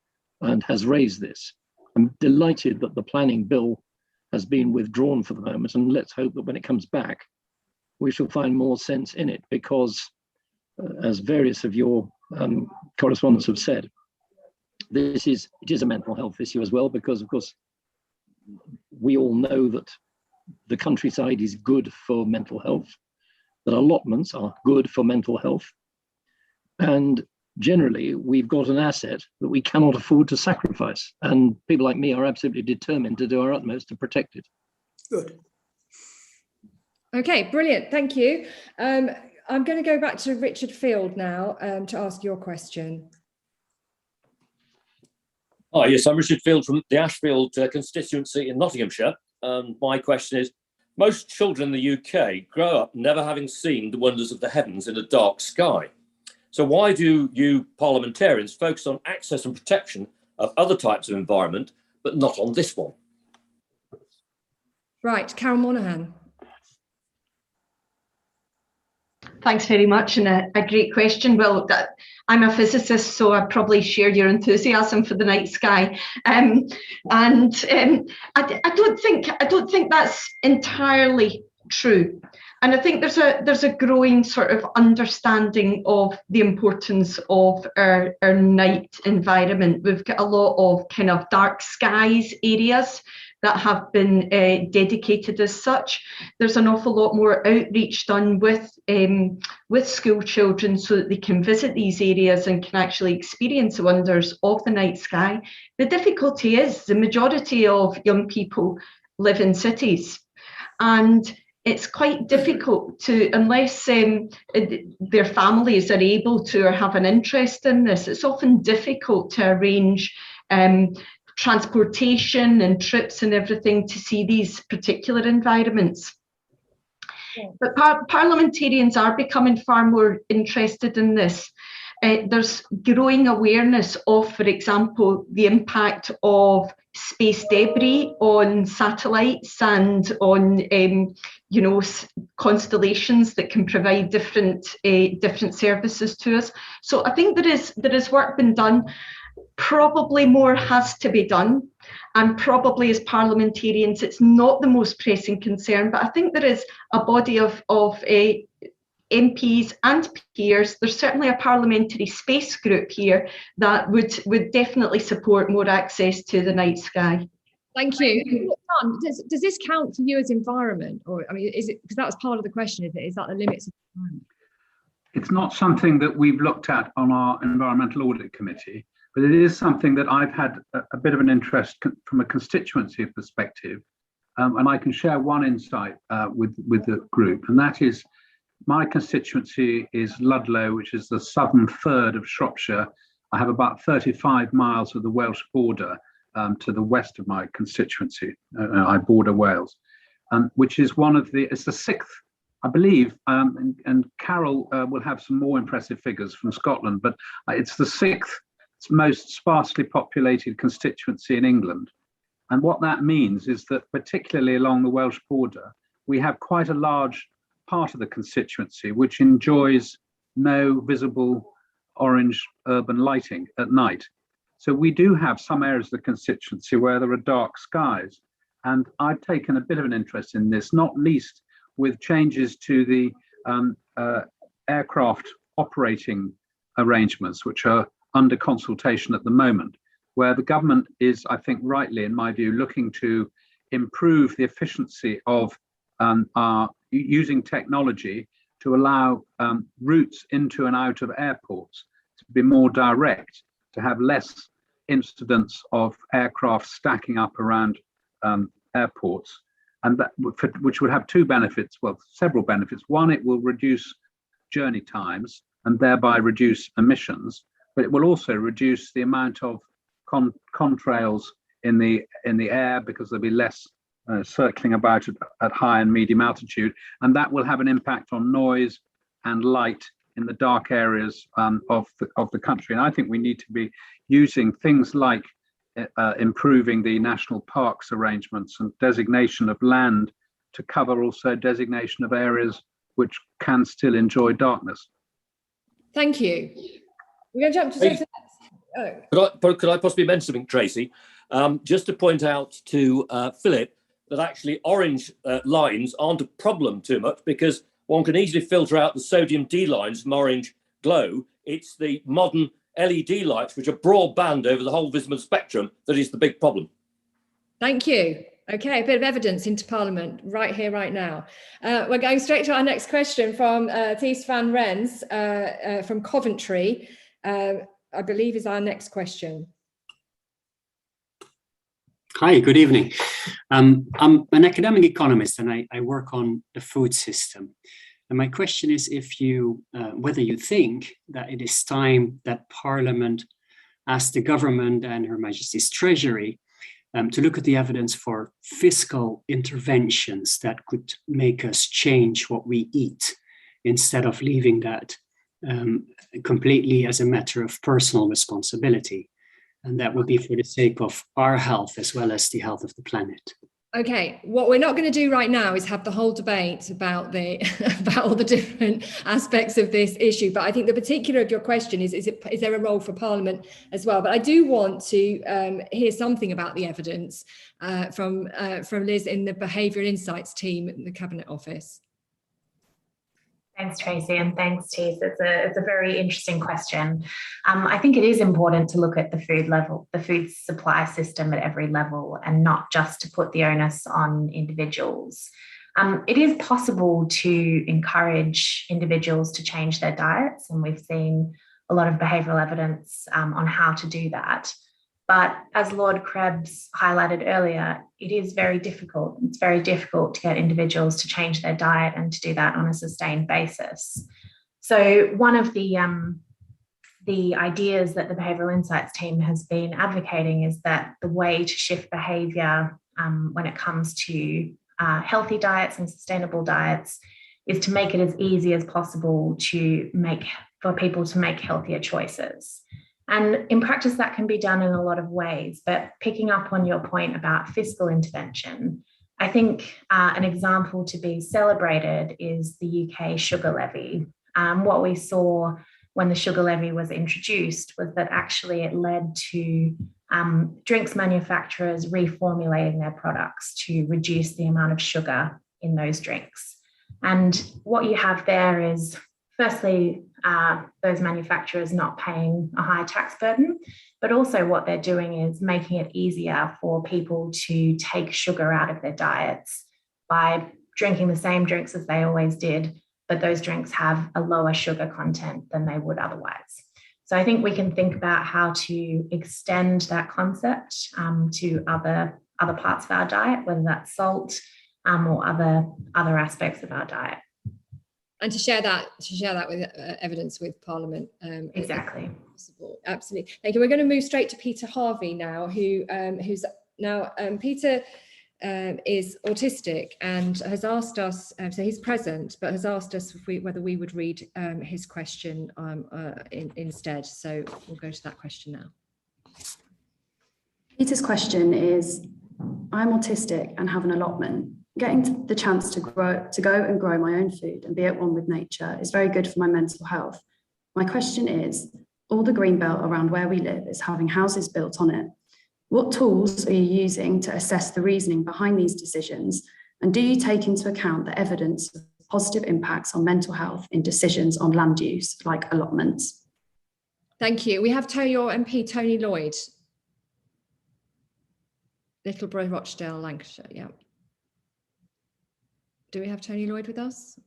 and has raised this. I'm delighted that the planning bill has been withdrawn for the moment, and let's hope that when it comes back, we shall find more sense in it, because as various of your correspondents have said, it is a mental health issue as well, because of course, we all know that the countryside is good for mental health, that allotments are good for mental health, and generally we've got an asset that we cannot afford to sacrifice, and people like me are absolutely determined to do our utmost to protect it. Good. Okay, brilliant, thank you. I'm going to go back to Richard Field now to ask your question. Hi, yes, I'm Richard Field from the Ashfield constituency in Nottinghamshire. My question is, most children in the UK grow up never having seen the wonders of the heavens in a dark sky. So why do you parliamentarians focus on access and protection of other types of environment, but not on this one? Right, Carol Monaghan. Thanks very much, and a great question. Well, I'm a physicist, so I probably share your enthusiasm for the night sky. I don't think that's entirely true. And I think there's a growing sort of understanding of the importance of our night environment. We've got a lot of kind of dark skies areas that have been dedicated as such. There's an awful lot more outreach done with school children so that they can visit these areas and can actually experience the wonders of the night sky. The difficulty is the majority of young people live in cities, and it's quite difficult to, unless their families are able to or have an interest in this, it's often difficult to arrange transportation and trips and everything to see these particular environments. Yeah. But parliamentarians are becoming far more interested in this. There's growing awareness of, for example, the impact of space debris on satellites and on constellations that can provide different services to us. So I think there is work being done. Probably more has to be done, and probably as parliamentarians it's not the most pressing concern, but I think there is a body of MPs and peers. There's certainly a parliamentary space group here that would definitely support more access to the night sky. Thank you. Does this count for you as environment, or I mean, is it, because that was part of the question, is that the limits of environment? It's not something that we've looked at on our environmental audit committee, but it is something that I've had a bit of an interest from a constituency perspective, and I can share one insight with the group, and that is my constituency is Ludlow, which is the southern third of Shropshire. I have about 35 miles of the Welsh border to the west of my constituency. I border Wales, which is it's the sixth, I believe, and Carol will have some more impressive figures from Scotland, but it's the sixth most sparsely populated constituency in England. And what that means is that particularly along the Welsh border, we have quite a large part of the constituency which enjoys no visible orange urban lighting at night. So we do have some areas of the constituency where there are dark skies. And I've taken a bit of an interest in this, not least with changes to the aircraft operating arrangements, which are under consultation at the moment, where the government is, I think rightly, in my view, looking to improve the efficiency of using technology to allow routes into and out of airports to be more direct, to have less incidents of aircraft stacking up around airports, and that which would have two benefits, well, several benefits. One, it will reduce journey times and thereby reduce emissions, but it will also reduce the amount of contrails in the air, because there'll be less circling about at high and medium altitude, and that will have an impact on noise and light in the dark areas of the country. And I think we need to be using things like improving the national parks arrangements and designation of land to cover also designation of areas which can still enjoy darkness. Thank you. We're going to jump to the next. Could I possibly mention something, Tracey? Just to point out to Phillip that actually orange lines aren't a problem too much, because one can easily filter out the sodium D lines from orange glow. It's the modern LED lights, which are broadband over the whole visible spectrum, that is the big problem. Thank you. Okay, a bit of evidence into Parliament right here, right now. We're going straight to our next question from Thies van Rens from Coventry, I believe is our next question. Hi, good evening. I'm an academic economist and I work on the food system. And my question is whether you think that it is time that Parliament asks the government and Her Majesty's Treasury to look at the evidence for fiscal interventions that could make us change what we eat, instead of leaving that completely as a matter of personal responsibility. And that would be for the sake of our health as well as the health of the planet. Okay, what we're not going to do right now is have the whole debate about about all the different aspects of this issue. But I think the particular of your question is there a role for Parliament as well? But I do want to hear something about the evidence from Liz in the Behavioural Insights team in the Cabinet Office. Thanks, Tracey, and thanks, Thies. It's a very interesting question. I think it is important to look at the food supply system at every level, and not just to put the onus on individuals. It is possible to encourage individuals to change their diets, and we've seen a lot of behavioural evidence on how to do that. But as Lord Krebs highlighted earlier, it is very difficult. It's very difficult to get individuals to change their diet and to do that on a sustained basis. So one of the ideas that the Behavioural Insights team has been advocating is that the way to shift behaviour when it comes to healthy diets and sustainable diets is to make it as easy as possible for people to make healthier choices. And in practice, that can be done in a lot of ways. But picking up on your point about fiscal intervention, I think an example to be celebrated is the UK sugar levy. What we saw when the sugar levy was introduced was that actually it led to drinks manufacturers reformulating their products to reduce the amount of sugar in those drinks. And what you have there is, firstly, those manufacturers not paying a high tax burden, but also what they're doing is making it easier for people to take sugar out of their diets by drinking the same drinks as they always did, but those drinks have a lower sugar content than they would otherwise. So I think we can think about how to extend that concept to other parts of our diet, whether that's salt or other aspects of our diet. And to share that with evidence with Parliament. Exactly. Possible. Absolutely. Thank you. We're going to move straight to Peter Harvey now, who's now Peter is autistic and has asked us. So he's present, but has asked us whether we would read his question instead. So we'll go to that question now. Peter's question is: I'm autistic and have an allotment. Getting the chance to go and grow my own food and be at one with nature is very good for my mental health. My question is, all the green belt around where we live is having houses built on it. What tools are you using to assess the reasoning behind these decisions? And do you take into account the evidence of positive impacts on mental health in decisions on land use, like allotments? Thank you. We have your MP, Tony Lloyd. Littleborough, Rochdale, Lancashire, yeah. Do we have Tony Lloyd with us?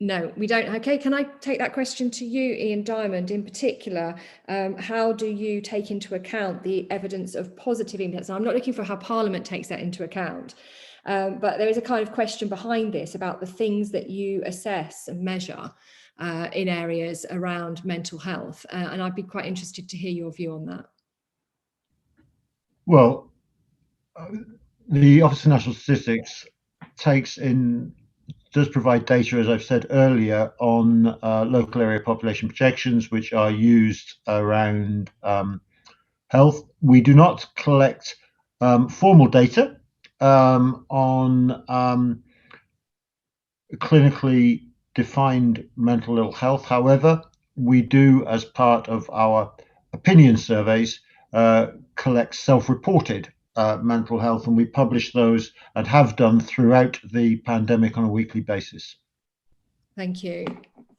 No, we don't. Okay, can I take that question to you, Ian Diamond, in particular? How do you take into account the evidence of positive impacts? I'm not looking for how Parliament takes that into account, but there is a kind of question behind this about the things that you assess and measure in areas around mental health. And I'd be quite interested to hear your view on that. Well, the Office of National Statistics does provide data, as I've said earlier, on local area population projections, which are used around health. We do not collect formal data on clinically defined mental ill health. However, we do, as part of our opinion surveys, collect self-reported mental health, and we publish those and have done throughout the pandemic on a weekly basis. Thank you.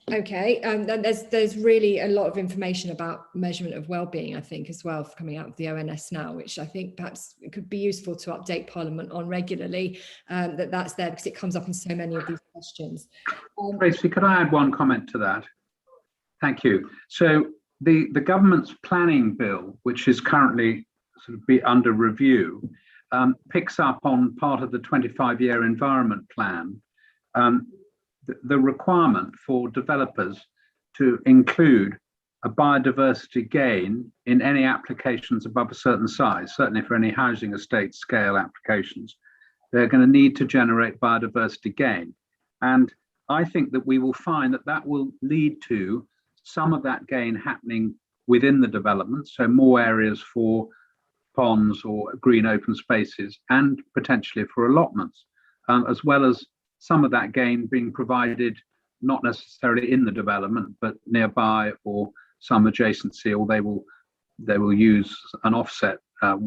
Okay, and there's really a lot of information about measurement of well-being, I think, as well, coming out of the ONS now, which I think perhaps it could be useful to update Parliament on regularly, that's there because it comes up in so many of these questions. Tracey, could I add one comment to that? Thank you. So the government's planning bill, which is currently sort of be under review, picks up on part of the 25-year environment plan, the requirement for developers to include a biodiversity gain in any applications above a certain size, certainly for any housing estate scale applications. They're going to need to generate biodiversity gain. And I think that we will find that that will lead to some of that gain happening within the development, so more areas for ponds or green open spaces, and potentially for allotments, as well as some of that gain being provided not necessarily in the development but nearby or some adjacency, or they will use an offset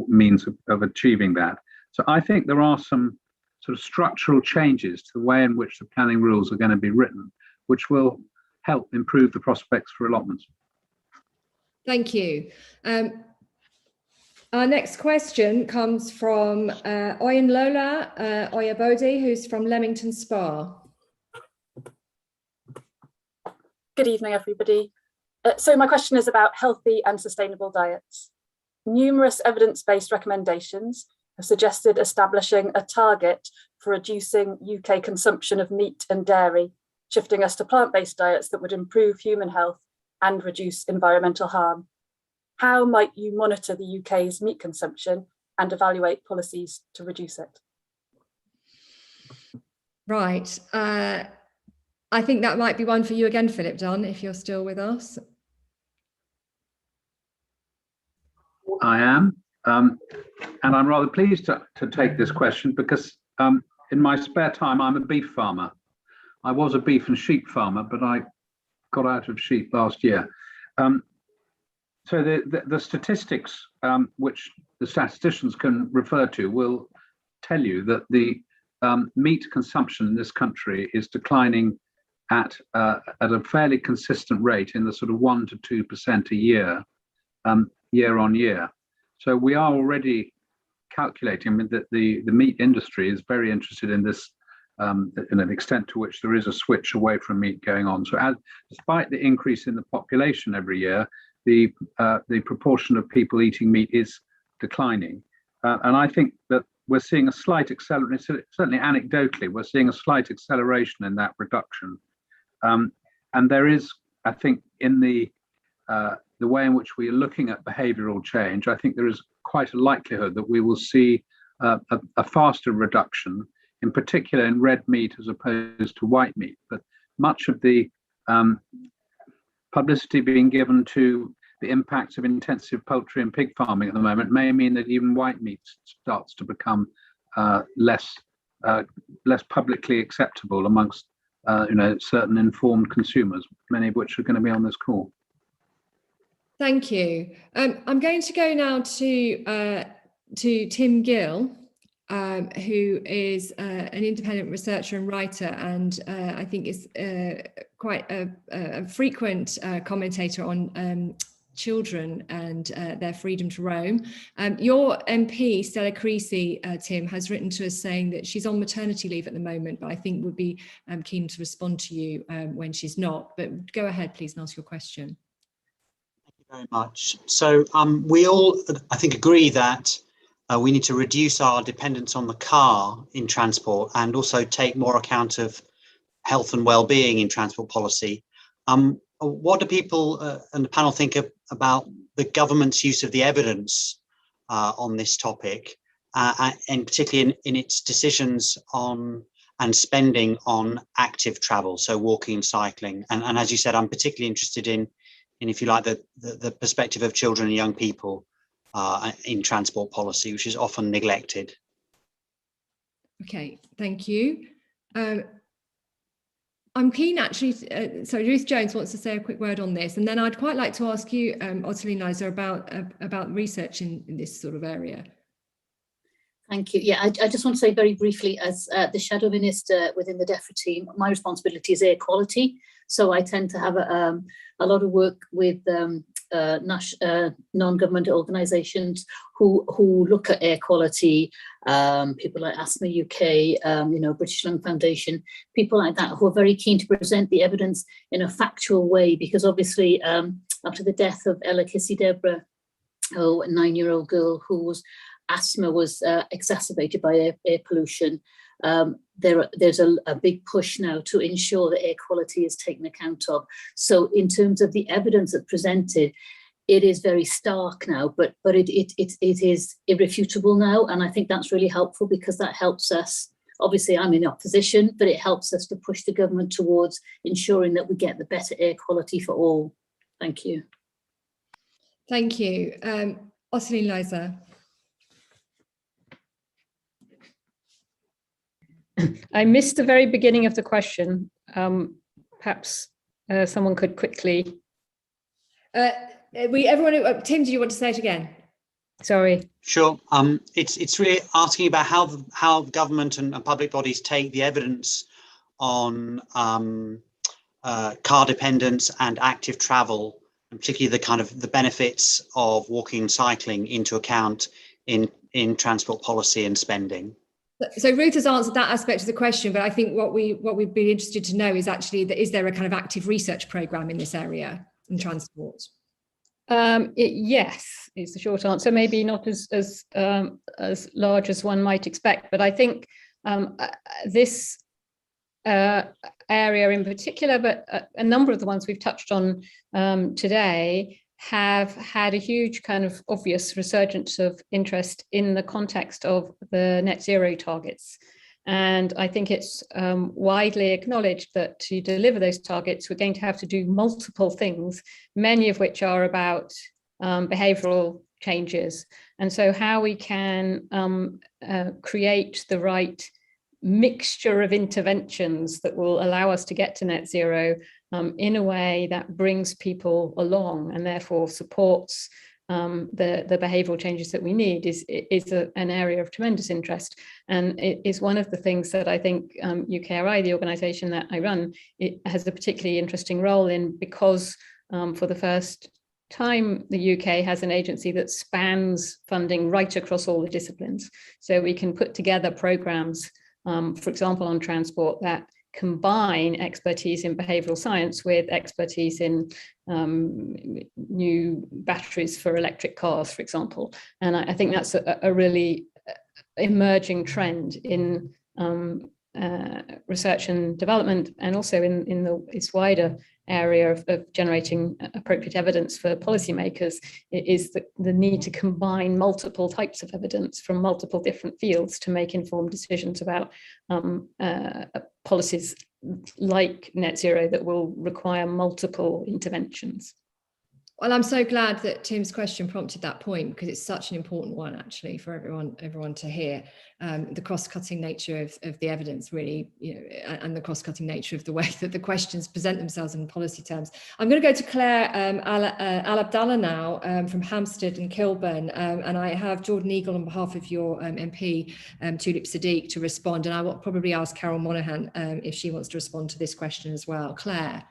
means of achieving that. So I think there are some sort of structural changes to the way in which the planning rules are going to be written, which will help improve the prospects for allotments. Thank you. Our next question comes from Oyinlola Oyabode, who's from Leamington Spa. Good evening, everybody. So my question is about healthy and sustainable diets. Numerous evidence-based recommendations have suggested establishing a target for reducing UK consumption of meat and dairy, shifting us to plant-based diets that would improve human health and reduce environmental harm. How might you monitor the UK's meat consumption and evaluate policies to reduce it? Right. I think that might be one for you again, Phillip Dunne, if you're still with us. I am. And I'm rather pleased to take this question because in my spare time, I'm a beef farmer. I was a beef and sheep farmer, but I got out of sheep last year. So the statistics which the statisticians can refer to will tell you that the meat consumption in this country is declining at a fairly consistent rate in the sort of 1 to 2% a year, year on year. So we are already calculating that the meat industry is very interested in this, in an extent to which there is a switch away from meat going on. So despite the increase in the population every year, the proportion of people eating meat is declining. And I think that we're seeing a slight acceleration, certainly anecdotally, we're seeing a slight acceleration in that reduction. And there is, I think, in the way in which we are looking at behavioural change, I think there is quite a likelihood that we will see a faster reduction, in particular in red meat as opposed to white meat. But much of the publicity being given to the impacts of intensive poultry and pig farming at the moment may mean that even white meat starts to become less publicly acceptable amongst certain informed consumers, many of which are going to be on this call. Thank you. I'm going to go now to Tim Gill, who is an independent researcher and writer, and I think is quite a frequent commentator on children and their freedom to roam. Your MP, Stella Creasy, Tim, has written to us saying that she's on maternity leave at the moment, but I think would be keen to respond to you when she's not. But go ahead, please, and ask your question. Thank you very much. So we all, I think, agree that we need to reduce our dependence on the car in transport and also take more account of health and well-being in transport policy. What do people and the panel think about the government's use of the evidence on this topic, and particularly in its decisions on and spending on active travel, so walking and cycling? And as you said, I'm particularly interested in if you like, the perspective of children and young people in transport policy, which is often neglected. Okay, thank you. I'm keen actually, so Ruth Jones wants to say a quick word on this, and then I'd quite like to ask you, Elisabeth, about research in this sort of area. Thank you. Yeah, I just want to say very briefly, as the Shadow Minister within the DEFRA team, my responsibility is air quality. So I tend to have a lot of work with non-government organisations who look at air quality, people like Asthma UK, British Lung Foundation, people like that who are very keen to present the evidence in a factual way, because obviously after the death of Ella Kissy Deborah, a 9-year-old girl whose asthma was exacerbated by air pollution, there's a big push now to ensure that air quality is taken account of. So in terms of the evidence that's presented, it is very stark now, but it is irrefutable now, and I think that's really helpful, because that helps us. Obviously, I'm in opposition, but it helps us to push the government towards ensuring that we get the better air quality for all. Thank you. Thank you. Elisabeth. I missed the very beginning of the question. Perhaps someone could quickly. Everyone, Tim, do you want to say it again? Sorry. Sure. It's really asking about how government and public bodies take the evidence on car dependence and active travel, and particularly the kind of the benefits of walking and cycling into account in transport policy and spending. So Ruth has answered that aspect of the question, but I think what we'd be interested to know is actually that is there a kind of active research programme in this area in transport? Yes, is the short answer. Maybe not as large as one might expect, but I think this area in particular, but a number of the ones we've touched on today, have had a huge kind of obvious resurgence of interest in the context of the net zero targets. And I think it's widely acknowledged that to deliver those targets, we're going to have to do multiple things, many of which are about behavioural changes. And so how we can create the right mixture of interventions that will allow us to get to net zero in a way that brings people along and therefore supports the behavioural changes that we need is an area of tremendous interest. And it is one of the things that I think UKRI, the organisation that I run, it has a particularly interesting role in, because for the first time the UK has an agency that spans funding right across all the disciplines. So we can put together programmes, for example, on transport that combine expertise in behavioural science with expertise in new batteries for electric cars, for example. And I think that's a really emerging trend in research and development, and also in its wider area of generating appropriate evidence for policymakers, is the need to combine multiple types of evidence from multiple different fields to make informed decisions about policies like net zero that will require multiple interventions. Well, I'm so glad that Tim's question prompted that point, because it's such an important one actually for everyone to hear. The cross-cutting nature of the evidence, really, and the cross-cutting nature of the way that the questions present themselves in policy terms. I'm going to go to Claire Al-Abdallah now from Hampstead and Kilburn, and I have Jordan Eagle on behalf of your MP, Tulip Sadiq, to respond, and I will probably ask Carol Monaghan if she wants to respond to this question as well. Claire.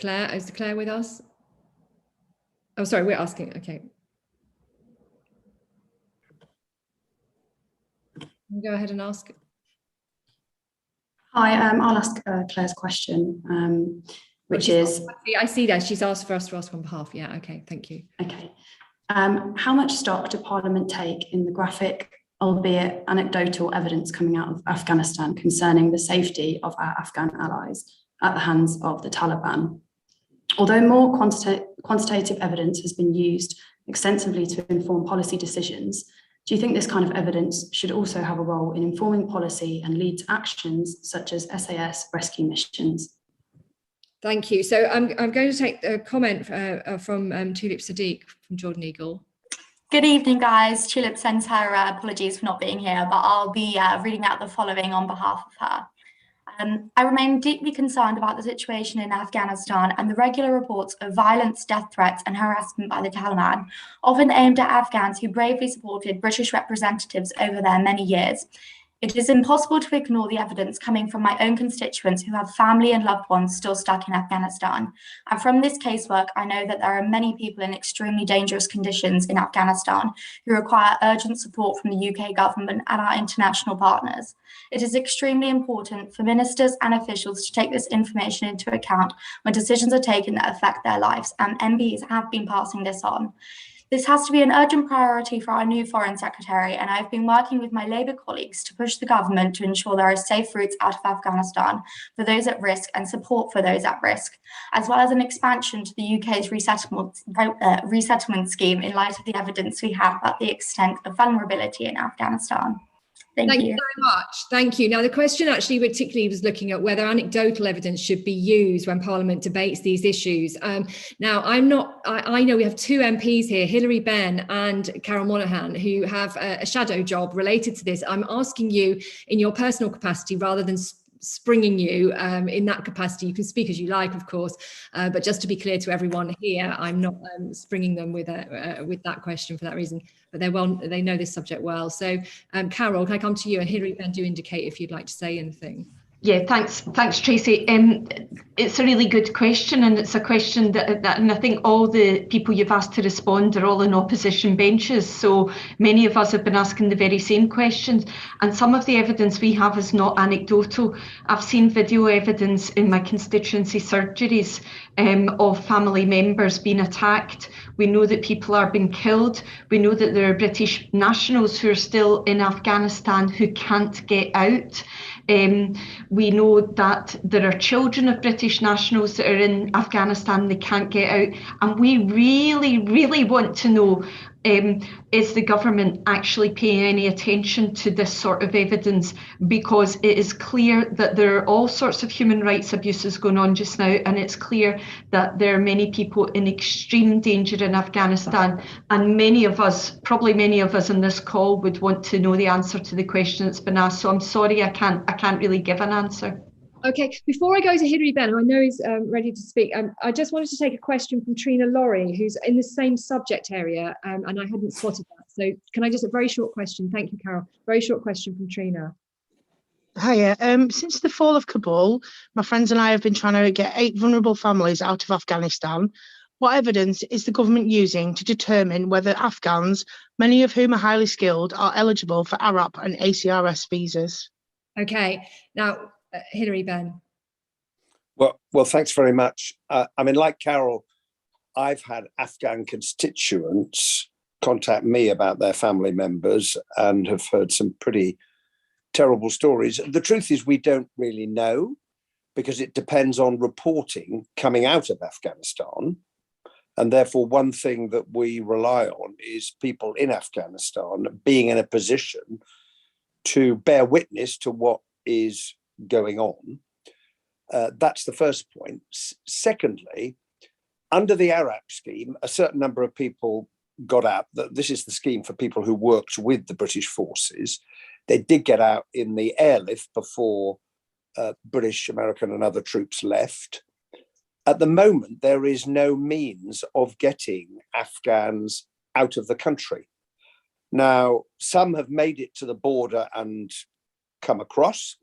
Claire, is Claire with us? Oh, sorry, we're asking. Okay. Go ahead and ask. Hi, I'll ask Claire's question, which is... I see that she's asked for us to ask on behalf. Yeah, okay, thank you. Okay. How much stock do Parliament take in the graphic, albeit anecdotal evidence coming out of Afghanistan concerning the safety of our Afghan allies at the hands of the Taliban? Although more quantitative evidence has been used extensively to inform policy decisions, do you think this kind of evidence should also have a role in informing policy and lead to actions such as SAS rescue missions? Thank you. So I'm going to take a comment from Tulip Sadiq from Jordan Eagle. Good evening, guys. Tulip sends her apologies for not being here, but I'll be reading out the following on behalf of her. I remain deeply concerned about the situation in Afghanistan and the regular reports of violence, death threats and harassment by the Taliban, often aimed at Afghans who bravely supported British representatives over their many years. It is impossible to ignore the evidence coming from my own constituents who have family and loved ones still stuck in Afghanistan. And from this casework, I know that there are many people in extremely dangerous conditions in Afghanistan who require urgent support from the UK government and our international partners. It is extremely important for ministers and officials to take this information into account when decisions are taken that affect their lives, and MPs have been passing this on. This has to be an urgent priority for our new Foreign Secretary, and I've been working with my Labour colleagues to push the government to ensure there are safe routes out of Afghanistan for those at risk and support for those at risk, as well as an expansion to the UK's resettlement scheme in light of the evidence we have about the extent of vulnerability in Afghanistan. Thank you very much. Thank you. Now, the question actually particularly was looking at whether anecdotal evidence should be used when Parliament debates these issues. Now, I know we have two MPs here, Hilary Benn and Carol Monaghan, who have a shadow job related to this. I'm asking you in your personal capacity rather than springing you in that capacity. You can speak as you like, of course, but just to be clear to everyone here, I'm not springing them with that question for that reason. But they know this subject well. So, Carol, can I come to you? And Hilary, Ben, do indicate if you'd like to say anything. Yeah, thanks, Tracey. It's a really good question, and it's a question that and I think all the people you've asked to respond are all in opposition benches. So many of us have been asking the very same questions, and some of the evidence we have is not anecdotal. I've seen video evidence in my constituency surgeries of family members being attacked. We know that people are being killed. We know that there are British nationals who are still in Afghanistan who can't get out. We know that there are children of British nationals that are in Afghanistan, they can't get out. And we really, really want to know, is the government actually paying any attention to this sort of evidence? Because it is clear that there are all sorts of human rights abuses going on just now, and it's clear that there are many people in extreme danger in Afghanistan, and many of us in this call would want to know the answer to the question that's been asked. So I'm sorry, I can't really give an answer. Okay, before I go to Hilary Benn, who I know is ready to speak, I just wanted to take a question from Trina Laurie, who's in the same subject area, and I hadn't spotted that. So can I just, a very short question? Thank you, Carol. Very short question from Trina. Hiya. Since the fall of Kabul, my friends and I have been trying to get 8 vulnerable families out of Afghanistan. What evidence is the government using to determine whether Afghans, many of whom are highly skilled, are eligible for ARAP and ACRS visas? Okay, now, Hilary Benn. Well, thanks very much. I mean, like Carol, I've had Afghan constituents contact me about their family members and have heard some pretty terrible stories. The truth is we don't really know, because it depends on reporting coming out of Afghanistan. And therefore, one thing that we rely on is people in Afghanistan being in a position to bear witness to what is going on. That's the first point. Secondly, under the ARAP scheme, a certain number of people got out. This is the scheme for people who worked with the British forces. They did get out in the airlift before British, American and other troops left. At the moment, there is no means of getting Afghans out of the country. Now, some have made it to the border and come across,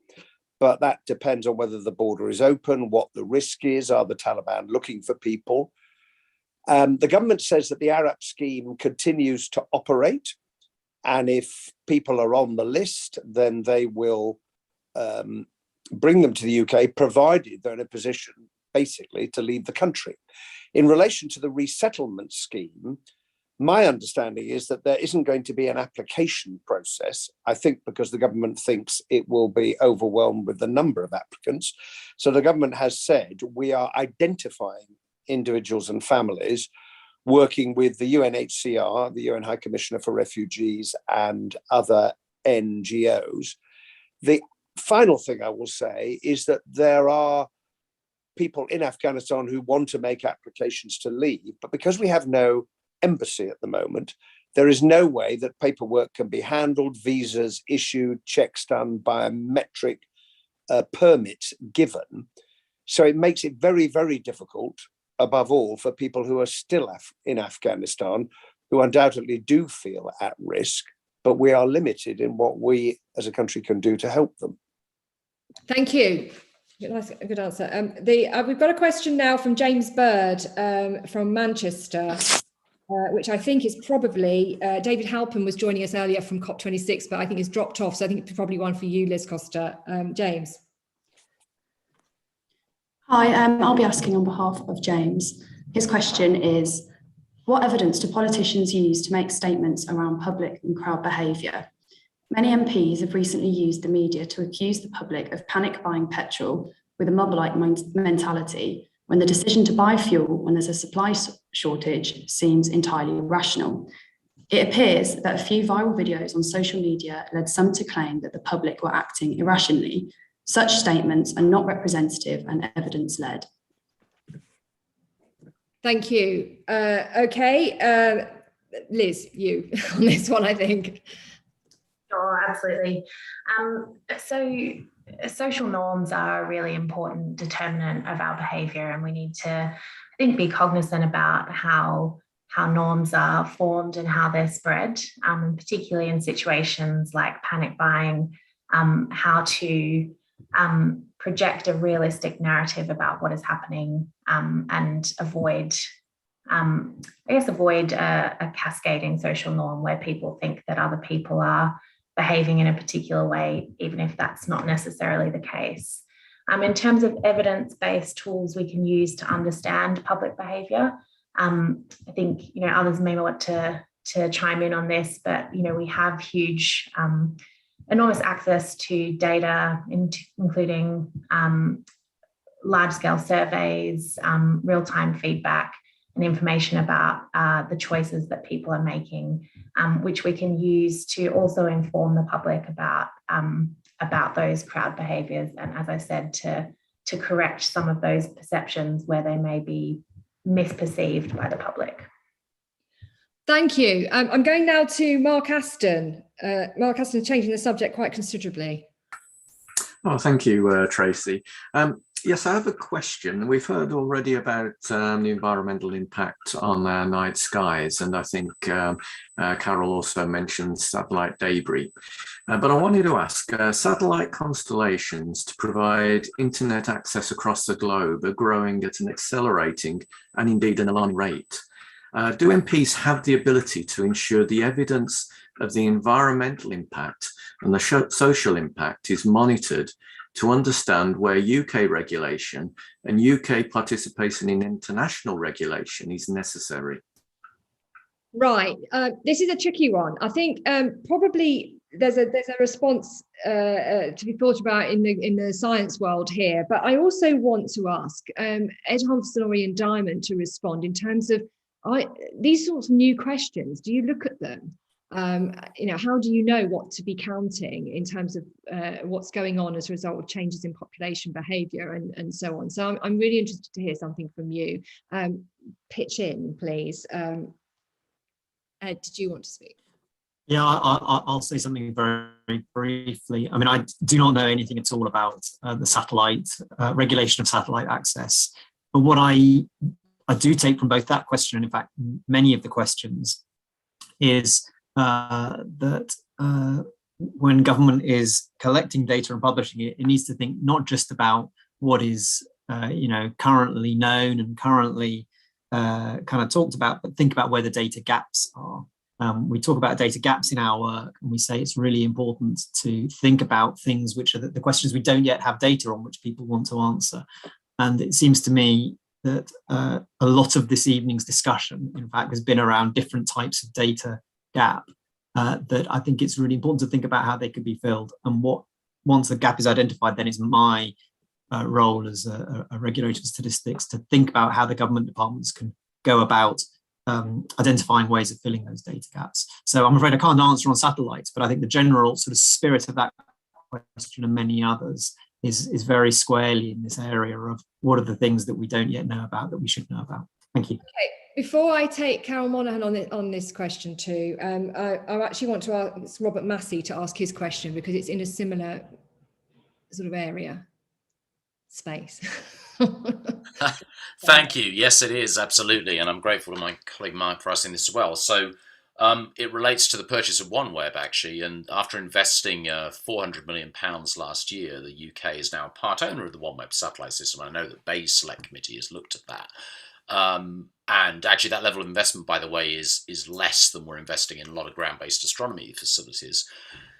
but that depends on whether the border is open, what the risk is, are the Taliban looking for people? The government says that the Arab scheme continues to operate, and if people are on the list, then they will bring them to the UK, provided they're in a position, basically, to leave the country. In relation to the resettlement scheme, my understanding is that there isn't going to be an application process, I think because the government thinks it will be overwhelmed with the number of applicants. So the government has said, we are identifying individuals and families, working with the UNHCR, the UN High Commissioner for Refugees, and other NGOs. The final thing I will say is that there are people in Afghanistan who want to make applications to leave, but because we have no embassy at the moment, there is no way that paperwork can be handled, visas issued, checks done, biometric permits given. So it makes it very, very difficult, above all, for people who are still in Afghanistan, who undoubtedly do feel at risk, but we are limited in what we as a country can do to help them. Thank you. Good answer. We've got a question now from James Bird from Manchester, which I think is probably, David Halpin was joining us earlier from COP26, but I think he's dropped off. So I think it's probably one for you, Liz Costa. James. Hi, I'll be asking on behalf of James. His question is, what evidence do politicians use to make statements around public and crowd behaviour? Many MPs have recently used the media to accuse the public of panic buying petrol with a mob-like mentality, when the decision to buy fuel when there's a supply shortage seems entirely irrational. It appears that a few viral videos on social media led some to claim that the public were acting irrationally. Such statements are not representative and evidence-led. Thank you. Okay, Liz, you on this one, I think. Sure, absolutely. So social norms are a really important determinant of our behaviour, and we need to, I think, be cognizant about how norms are formed and how they're spread, and particularly in situations like panic buying, how to project a realistic narrative about what is happening, and avoid a cascading social norm where people think that other people are behaving in a particular way, even if that's not necessarily the case. In terms of evidence-based tools we can use to understand public behaviour, I think others may want to chime in on this, but we have huge, enormous access to data, including large-scale surveys, real-time feedback, and information about the choices that people are making, which we can use to also inform the public about those crowd behaviours, and, as I said, to correct some of those perceptions where they may be misperceived by the public. Thank you. I'm going now to Mark Aston. Mark Aston is changing the subject quite considerably. Oh, thank you, Tracey. Yes, I have a question. We've heard already about the environmental impact on our night skies, and I think Carol also mentioned satellite debris. But I wanted to ask, satellite constellations to provide internet access across the globe are growing at an accelerating and indeed an alarming rate. Do MPs have the ability to ensure the evidence of the environmental impact and the social impact is monitored to understand where UK regulation and UK participation in international regulation is necessary? Right, this is a tricky one. I think probably there's a response to be thought about in the science world here, but I also want to ask Ed Humpherson or Ian Diamond to respond in terms of these sorts of new questions. Do you look at them? How do you know what to be counting in terms of what's going on as a result of changes in population behaviour and so on? So I'm really interested to hear something from you. Pitch in, please. Ed, did you want to speak? Yeah, I'll say something very briefly. I mean, I do not know anything at all about the satellite regulation of satellite access, but what I do take from both that question and, in fact, many of the questions is that when government is collecting data and publishing it, it needs to think not just about what is currently known and currently kind of talked about, but think about where the data gaps are. We talk about data gaps in our work, and we say it's really important to think about things which are the questions we don't yet have data on, which people want to answer. And it seems to me that a lot of this evening's discussion, in fact, has been around different types of data gap, that I think it's really important to think about how they could be filled. And once the gap is identified, then it's my role as a regulator of statistics to think about how the government departments can go about identifying ways of filling those data gaps. So I'm afraid I can't answer on satellites, but I think the general sort of spirit of that question and many others is very squarely in this area of what are the things that we don't yet know about that we should know about. Thank you. Okay, before I take Carol Monaghan on this question too, I actually want to ask Robert Massey to ask his question because it's in a similar sort of area, space. Thank you. Yes, it is, absolutely. And I'm grateful to my colleague Mark for asking this as well. So it relates to the purchase of OneWeb, actually. And after investing £400 million last year, the UK is now part owner of the OneWeb satellite system. I know that Bay's Select Committee has looked at that. And actually that level of investment, by the way, is less than we're investing in a lot of ground-based astronomy facilities.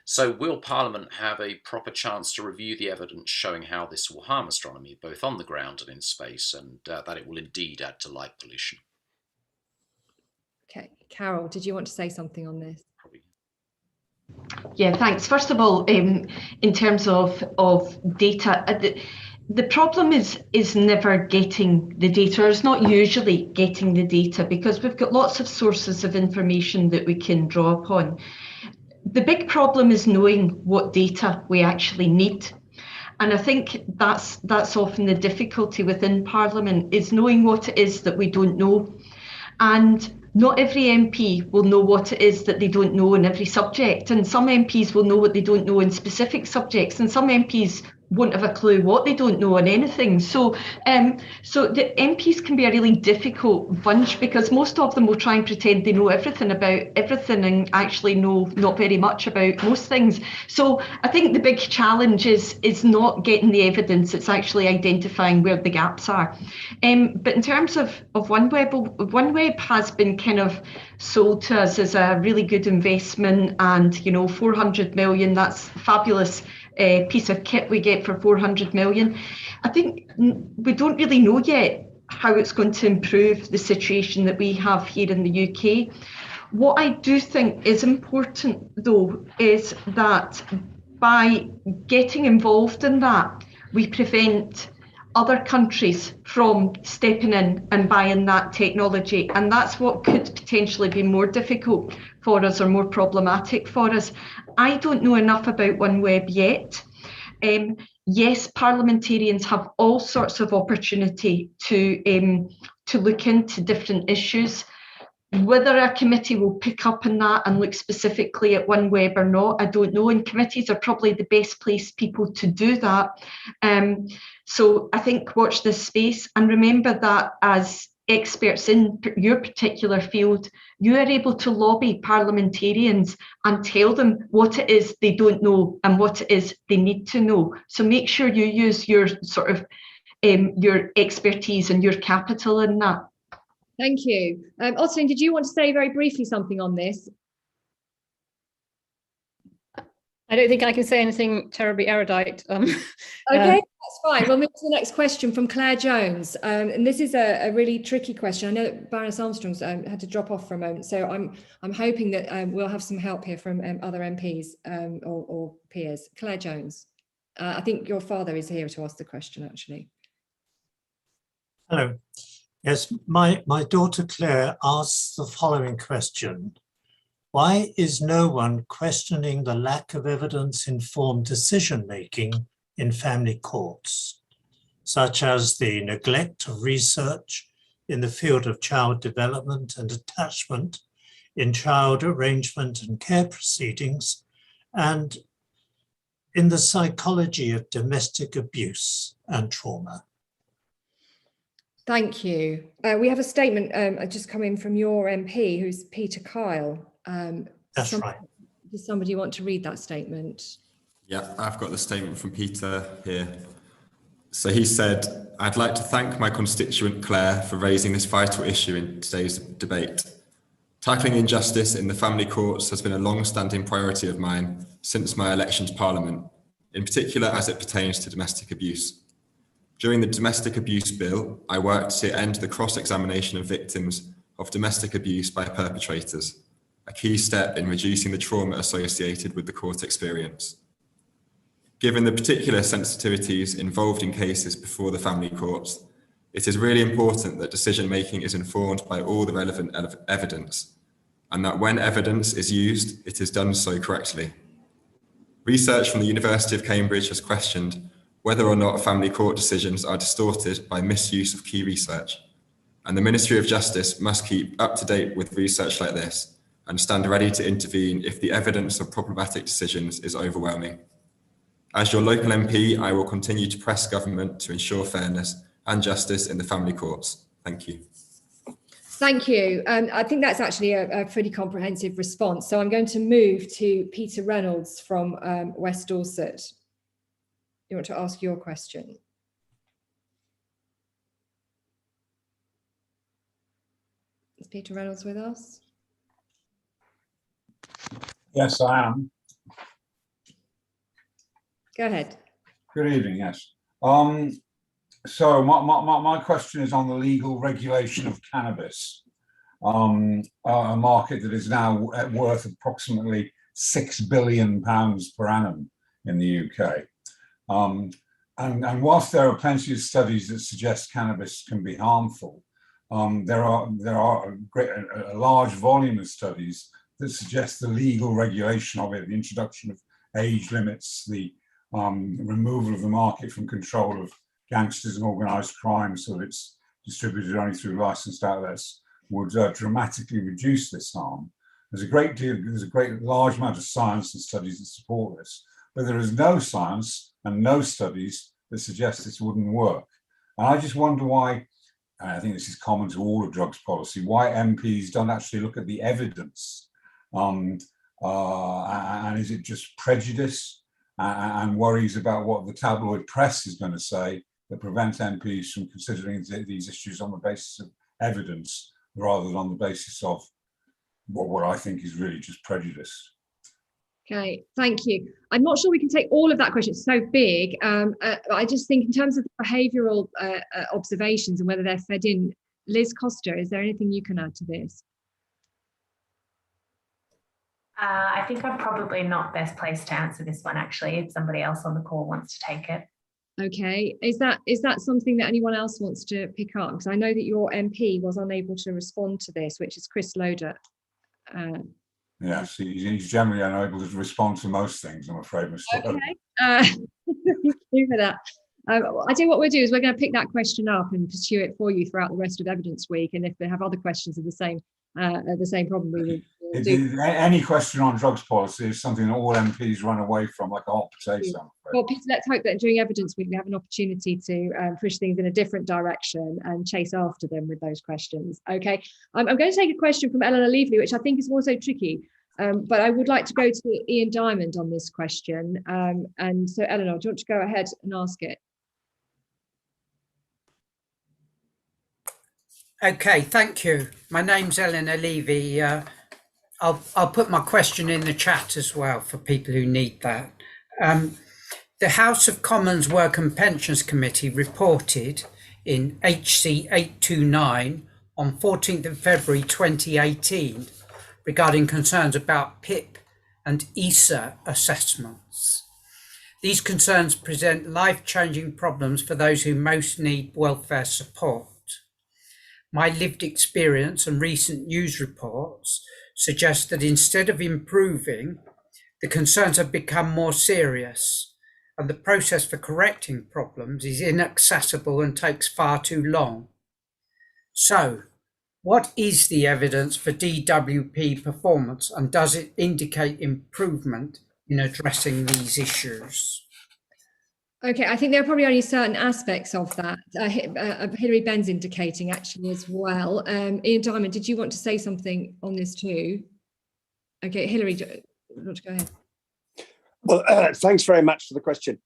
So will Parliament have a proper chance to review the evidence showing how this will harm astronomy, both on the ground and in space, and that it will indeed add to light pollution? Okay, Carol, did you want to say something on this? Yeah, thanks. First of all, in terms of data, the problem is never getting the data, or it's not usually getting the data, because we've got lots of sources of information that we can draw upon. The big problem is knowing what data we actually need. And I think that's often the difficulty within Parliament, is knowing what it is that we don't know. And not every MP will know what it is that they don't know in every subject. And some MPs will know what they don't know in specific subjects. And some MPs won't have a clue what they don't know on anything. So the MPs can be a really difficult bunch, because most of them will try and pretend they know everything about everything and actually know not very much about most things. So I think the big challenge is not getting the evidence, it's actually identifying where the gaps are. But in terms of OneWeb has been kind of sold to us as a really good investment, and 400 million, that's fabulous piece of kit we get for 400 million. I think we don't really know yet how it's going to improve the situation that we have here in the UK. What I do think is important, though, is that by getting involved in that, we prevent other countries from stepping in and buying that technology. And that's what could potentially be more difficult for us, or more problematic for us. I don't know enough about OneWeb yet. Yes, parliamentarians have all sorts of opportunity to look into different issues. Whether a committee will pick up on that and look specifically at OneWeb or not, I don't know, and committees are probably the best placed people to do that. So I think watch this space, and remember that as experts in your particular field, you are able to lobby parliamentarians and tell them what it is they don't know and what it is they need to know. So make sure you use your sort of your expertise and your capital in that. Thank you. Austin, did you want to say very briefly something on this? I don't think I can say anything terribly erudite. Okay, that's fine. We'll move to the next question from Claire Jones. And this is a really tricky question. I know that Baroness Armstrong's had to drop off for a moment, so I'm hoping that we'll have some help here from other MPs or peers. Claire Jones, I think your father is here to ask the question, actually. Hello. Yes, my daughter Claire asks the following question. Why is no one questioning the lack of evidence-informed decision-making in family courts, such as the neglect of research in the field of child development and attachment, in child arrangement and care proceedings, and in the psychology of domestic abuse and trauma? Thank you. We have a statement just come in from your MP, who's Peter Kyle. That's right. Does somebody want to read that statement? Yeah, I've got the statement from Peter here. So he said, "I'd like to thank my constituent Claire for raising this vital issue in today's debate. Tackling injustice in the family courts has been a long-standing priority of mine since my election to Parliament, in particular as it pertains to domestic abuse. During the Domestic Abuse Bill, I worked to end the cross-examination of victims of domestic abuse by perpetrators, a key step in reducing the trauma associated with the court experience. Given the particular sensitivities involved in cases before the family courts, it is really important that decision-making is informed by all the relevant evidence, and that when evidence is used, it is done so correctly. Research from the University of Cambridge has questioned whether or not family court decisions are distorted by misuse of key research, and the Ministry of Justice must keep up to date with research like this and stand ready to intervene if the evidence of problematic decisions is overwhelming. As your local MP, I will continue to press government to ensure fairness and justice in the family courts. Thank you." Thank you. I think that's actually a pretty comprehensive response. So I'm going to move to Peter Reynolds from West Dorset. You want to ask your question? Is Peter Reynolds with us? Yes, I am. Go ahead. Good evening, yes. So my question is on the legal regulation of cannabis, a market that is now worth approximately £6 billion per annum in the UK. And whilst there are plenty of studies that suggest cannabis can be harmful, there are a large volume of studies that suggest the legal regulation of it, the introduction of age limits, the removal of the market from control of gangsters and organised crime so that it's distributed only through licensed outlets would dramatically reduce this harm. There's a large amount of science and studies that support this, but there is no science and no studies that suggest this wouldn't work. And I just wonder why, and I think this is common to all of drugs policy, why MPs don't actually look at the evidence. And is it just prejudice and worries about what the tabloid press is going to say that prevent MPs from considering these issues on the basis of evidence rather than on the basis of what I think is really just prejudice? Okay, thank you. I'm not sure we can take all of that question, it's so big. I just think in terms of the behavioural observations and whether they're fed in, Liz Costa, is there anything you can add to this? I think I'm probably not best placed to answer this one, actually, if somebody else on the call wants to take it. Okay, is that something that anyone else wants to pick up? Because I know that your MP was unable to respond to this, which is Chris Loader. Yes, he's generally unable to respond to most things, I'm afraid, Mr. Okay, thank you for that. I think what we'll do is we're going to pick that question up and pursue it for you throughout the rest of Evidence Week, and if they have other questions of the same problem, we will do. Any question on drugs policy is something that all MPs run away from like a hot potato. Well, Peter, let's hope that during Evidence Week we have an opportunity to push things in a different direction and chase after them with those questions. Okay, I'm going to take a question from Eleanor Leavely, which I think is also tricky, but I would like to go to Ian Diamond on this question. And so, Eleanor, do you want to go ahead and ask it? Okay, thank you. My name's Eleanor Levy. I'll put my question in the chat as well for people who need that. The House of Commons Work and Pensions Committee reported in HC 829 on 14th of February 2018 regarding concerns about PIP and ESA assessments. These concerns present life-changing problems for those who most need welfare support. My lived experience and recent news reports suggest that instead of improving, the concerns have become more serious, and the process for correcting problems is inaccessible and takes far too long. So, what is the evidence for DWP performance, and does it indicate improvement in addressing these issues? Okay, I think there are probably only certain aspects of that. Hilary Ben's indicating actually as well. Ian Diamond, did you want to say something on this too? Okay, Hilary, Go ahead. Well, thanks very much for the question.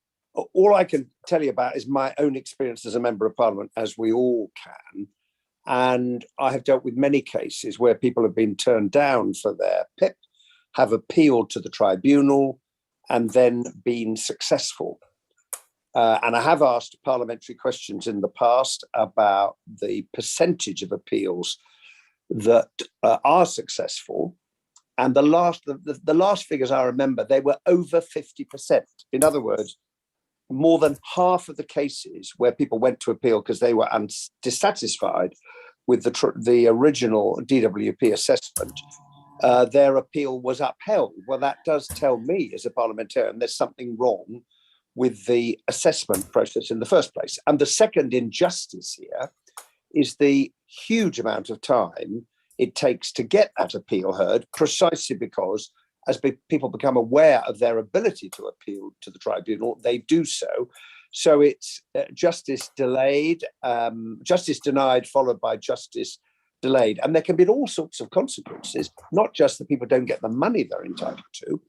All I can tell you about is my own experience as a member of parliament, as we all can. And I have dealt with many cases where people have been turned down for their PIP, have appealed to the tribunal, and then been successful. And I have asked parliamentary questions in the past about the percentage of appeals that are successful. And the last figures I remember, they were over 50%. In other words, more than half of the cases where people went to appeal because they were dissatisfied with the original DWP assessment, their appeal was upheld. Well, that does tell me as a parliamentarian there's something wrong with the assessment process in the first place. And the second injustice here is the huge amount of time it takes to get that appeal heard, precisely because as people become aware of their ability to appeal to the tribunal, they do so. So it's justice delayed, justice denied, followed by justice delayed. And there can be all sorts of consequences, not just that people don't get the money they're entitled to,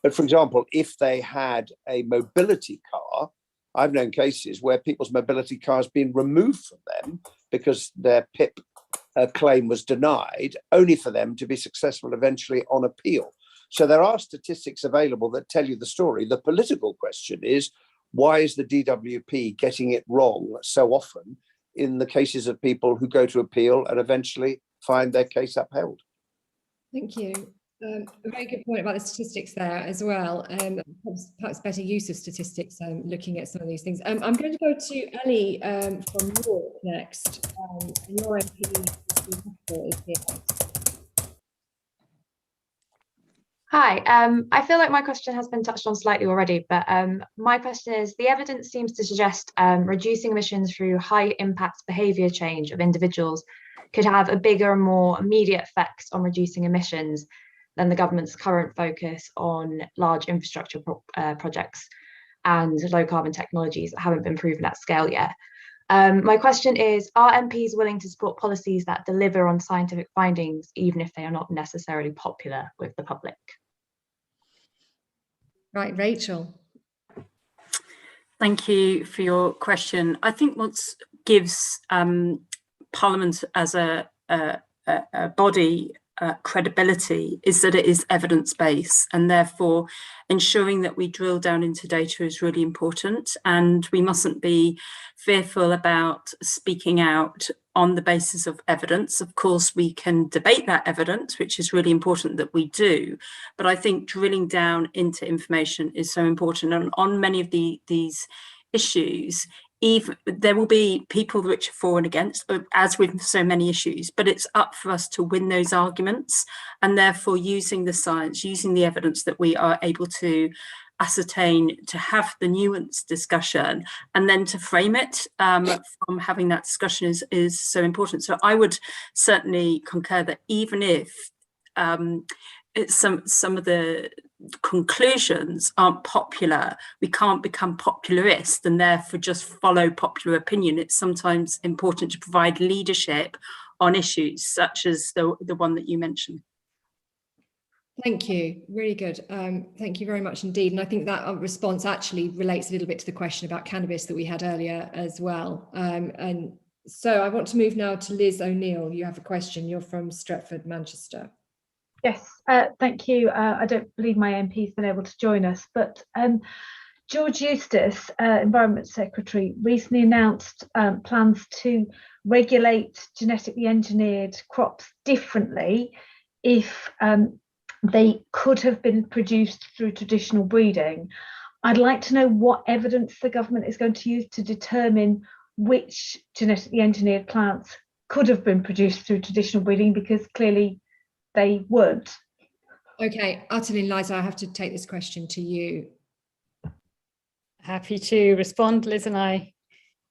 but for example, if they had a mobility car, I've known cases where people's mobility car has been removed from them because their PIP claim was denied, only for them to be successful eventually on appeal. So there are statistics available that tell you the story. The political question is, why is the DWP getting it wrong so often in the cases of people who go to appeal and eventually find their case upheld? Thank you. A very good point about the statistics there as well. Perhaps better use of statistics looking at some of these things. I'm going to go to Ellie from York next. Your MP is here. Hi, I feel like my question has been touched on slightly already, but my question is, the evidence seems to suggest reducing emissions through high impact behaviour change of individuals could have a bigger and more immediate effects on reducing emissions than the government's current focus on large infrastructure projects and low carbon technologies that haven't been proven at scale yet. My question is, are MPs willing to support policies that deliver on scientific findings, even if they are not necessarily popular with the public? Right, Rachel. Thank you for your question. I think what gives Parliament as a body credibility is that it is evidence-based, and therefore ensuring that we drill down into data is really important, and we mustn't be fearful about speaking out on the basis of evidence. Of course, we can debate that evidence, which is really important that we do, but I think drilling down into information is so important. And on many of these issues, even there will be people which are for and against, as with so many issues, but it's up for us to win those arguments, and therefore using the science, using the evidence that we are able to ascertain, to have the nuanced discussion, and then to frame it from having that discussion is so important. So I would certainly concur that even if some of the conclusions aren't popular, we can't become popularist and therefore just follow popular opinion. It's sometimes important to provide leadership on issues such as the one that you mentioned. Thank you, really good. Thank you very much indeed. And I think that response actually relates a little bit to the question about cannabis that we had earlier as well. And so I want to move now to Liz O'Neill. You have a question. You're from Stretford, Manchester. Yes, thank you. I don't believe my MP has been able to join us, but George Eustace, Environment Secretary, recently announced plans to regulate genetically engineered crops differently if they could have been produced through traditional breeding. I'd like to know what evidence the government is going to use to determine which genetically engineered plants could have been produced through traditional breeding, because clearly they weren't. Okay, Utterly and Liza, I have to take this question to you. Happy to respond. Liz and I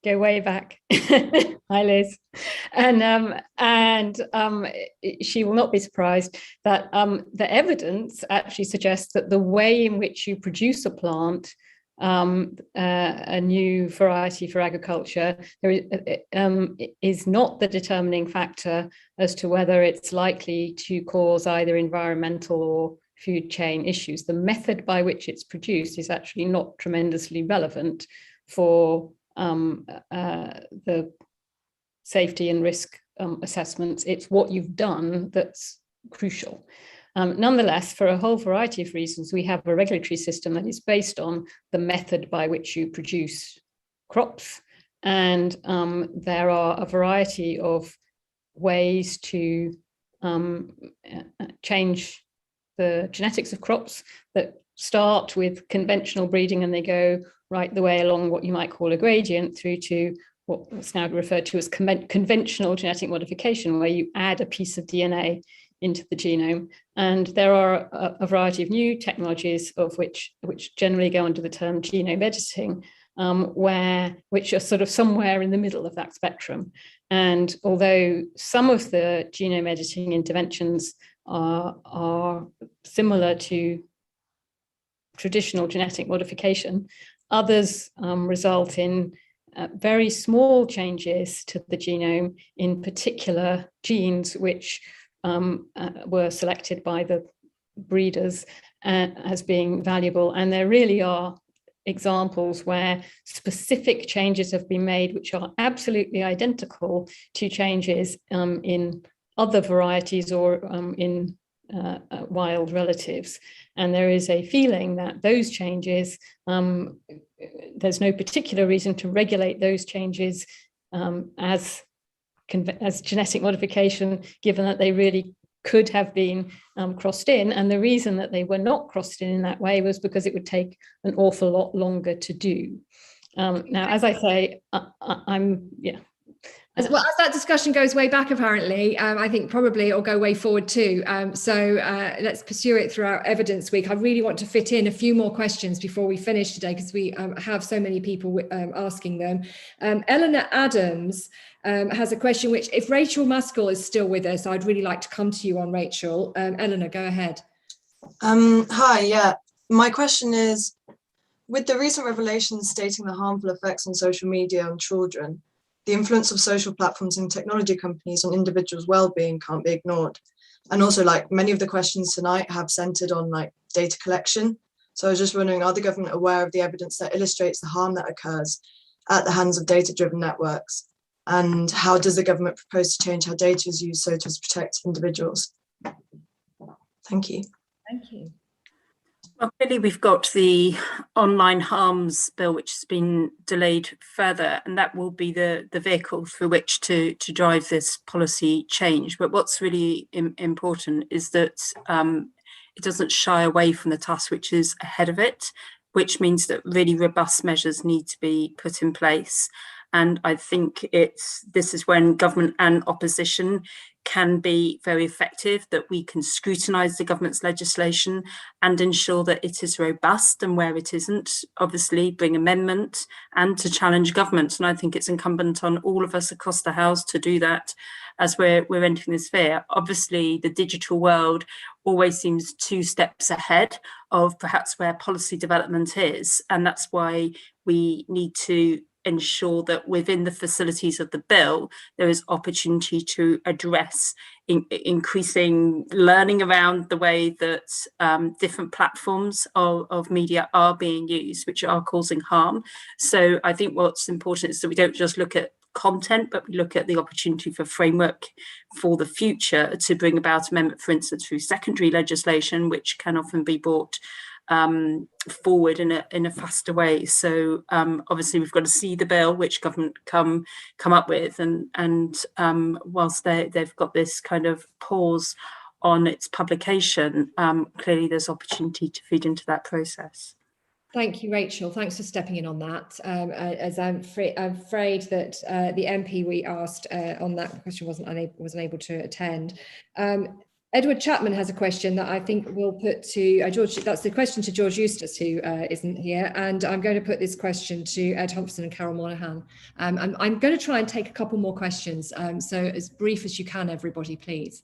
go way back. Hi, Liz. And she will not be surprised that the evidence actually suggests that the way in which you produce a plant, a new variety for agriculture, is not the determining factor as to whether it's likely to cause either environmental or food chain issues. The method by which it's produced is actually not tremendously relevant for the safety and risk assessments. It's what you've done that's crucial. Nonetheless, for a whole variety of reasons, we have a regulatory system that is based on the method by which you produce crops. And there are a variety of ways to change the genetics of crops that start with conventional breeding, and they go right the way along what you might call a gradient through to what's now referred to as conventional genetic modification, where you add a piece of DNA into the genome. And there are a variety of new technologies of which generally go under the term genome editing, which are sort of somewhere in the middle of that spectrum. And although some of the genome editing interventions are similar to traditional genetic modification, others result in very small changes to the genome in particular genes which were selected by the breeders as being valuable. And there really are examples where specific changes have been made which are absolutely identical to changes in other varieties or in wild relatives. And there is a feeling that those changes, there's no particular reason to regulate those changes as genetic modification, given that they really could have been crossed in. And the reason that they were not crossed in that way was because it would take an awful lot longer to do. Now, as I say, As that discussion goes way back, apparently, I think probably it'll go way forward too. So let's pursue it throughout Evidence Week. I really want to fit in a few more questions before we finish today, because we have so many people asking them. Eleanor Adams has a question which, if Rachel Maskell is still with us, I'd really like to come to you on, Rachel. Eleanor, go ahead. Hi, yeah. My question is, with the recent revelations stating the harmful effects on social media on children, the influence of social platforms and technology companies on individuals' well-being can't be ignored. And also, like, many of the questions tonight have centered on like data collection. So I was just wondering, are the government aware of the evidence that illustrates the harm that occurs at the hands of data-driven networks? And how does the government propose to change how data is used so to protect individuals? Thank you. Thank you. Well, clearly we've got the online harms bill, which has been delayed further, and that will be the vehicle through which to drive this policy change. But what's really important is that it doesn't shy away from the task which is ahead of it, which means that really robust measures need to be put in place. And I think this is when government and opposition can be very effective, that we can scrutinise the government's legislation and ensure that it is robust, and where it isn't, obviously bring amendment and to challenge government. And I think it's incumbent on all of us across the House to do that as we're entering this sphere. Obviously, the digital world always seems 2 steps ahead of perhaps where policy development is. And that's why we need to ensure that within the facilities of the bill, there is opportunity to address increasing learning around the way that different platforms of media are being used, which are causing harm. So I think what's important is that we don't just look at content, but we look at the opportunity for framework for the future to bring about amendment, for instance, through secondary legislation, which can often be brought forward in a faster way. So obviously we've got to see the bill which government come up with, and whilst they've got this kind of pause on its publication, clearly there's opportunity to feed into that process. Thank you, Rachel. Thanks for stepping in on that. As I'm afraid that the MP we asked on that question wasn't able to attend. Edward Chapman has a question that I think we'll put to George. That's the question to George Eustace, who isn't here. And I'm going to put this question to Ed Humpherson and Carol Monaghan. I'm going to try and take a couple more questions. So as brief as you can, everybody, please.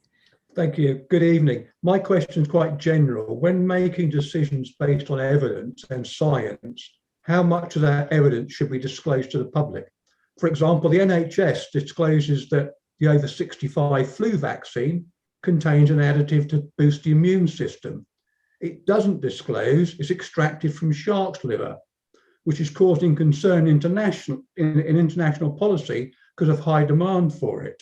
Thank you. Good evening. My question is quite general. When making decisions based on evidence and science, how much of that evidence should be disclosed to the public? For example, the NHS discloses that the over 65 flu vaccine contains an additive to boost the immune system. it doesn't disclose is extracted from shark's liver, which is causing concern in international policy because of high demand for it.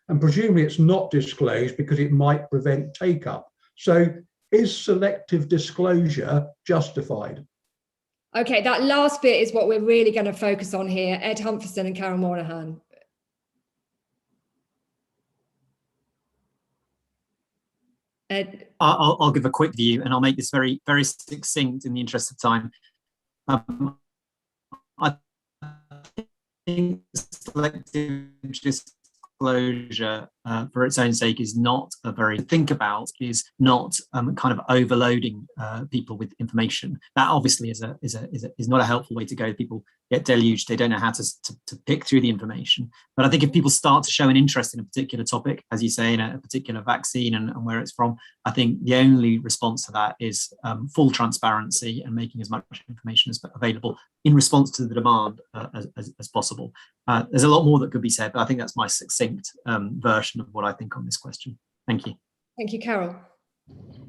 And presumably it's not disclosed because it might prevent take-up. So is selective disclosure justified? Okay, that last bit is what we're really going to focus on here. Ed Humpherson and Carol Monaghan. Ed. I'll give a quick view, and I'll make this very, very succinct in the interest of time. I think selective disclosure for its own sake is not a very think about, is not kind of overloading people with information. That obviously is not a helpful way to go. People get deluged, they don't know how to pick through the information. But I think if people start to show an interest in a particular topic, as you say, in a particular vaccine and where it's from, I think the only response to that is full transparency and making as much information as available in response to the demand as possible. There's a lot more that could be said, but I think that's my succinct version of what I think on this question. Thank you. Thank you, Carol.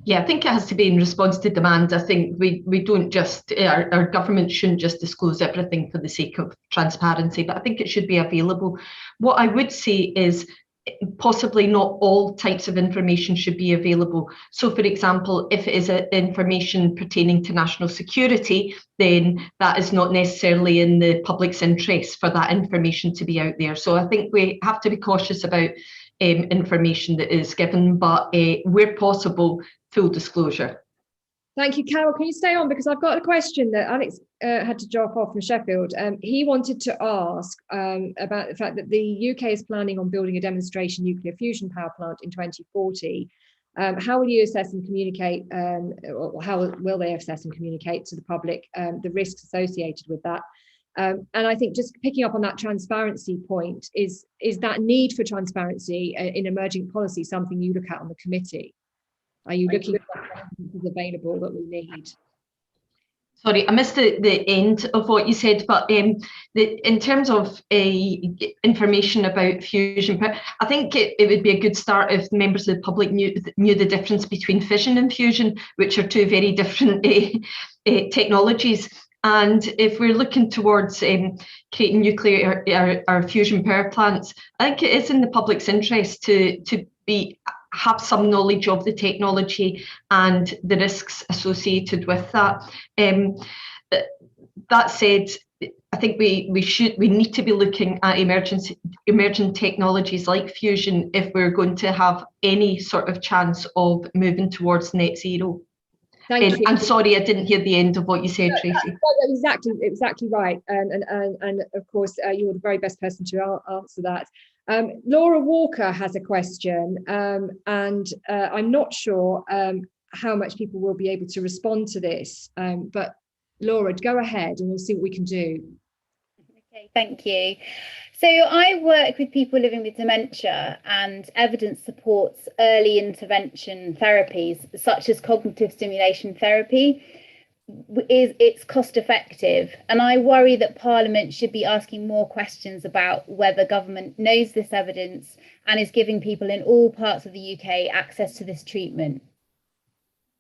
Yeah, I think it has to be in response to demand. I think we don't just, our government shouldn't just disclose everything for the sake of transparency, but I think it should be available. What I would say is possibly not all types of information should be available. So, for example, if it is information pertaining to national security, then that is not necessarily in the public's interest for that information to be out there. So I think we have to be cautious about information that is given, but where possible, full disclosure. Thank you, Carol. Can you stay on? Because I've got a question that Alex had to drop off from Sheffield. He wanted to ask about the fact that the UK is planning on building a demonstration nuclear fusion power plant in 2040. How will you assess and communicate, or how will they assess and communicate to the public the risks associated with that? And I think just picking up on that transparency point, is that need for transparency in emerging policy something you look at on the committee? Are you looking for what is available that we need? Sorry, I missed the end of what you said, but in terms of information about fusion, I think it would be a good start if members of the public knew the difference between fission and fusion, which are two very different technologies. And if we're looking towards creating nuclear or fusion power plants, I think it is in the public's interest to have some knowledge of the technology and the risks associated with that. That said, I think we need to be looking at emerging technologies like fusion if we're going to have any sort of chance of moving towards net zero. Thank you. I'm sorry, I didn't hear the end of what you said, Tracey. Exactly right. And of course, you're the very best person to answer that. Laura Walker has a question, and I'm not sure how much people will be able to respond to this, but Laura, go ahead and we'll see what we can do. Okay, thank you. So I work with people living with dementia, and evidence supports early intervention therapies such as cognitive stimulation therapy. It's cost effective, and I worry that Parliament should be asking more questions about whether government knows this evidence and is giving people in all parts of the UK access to this treatment.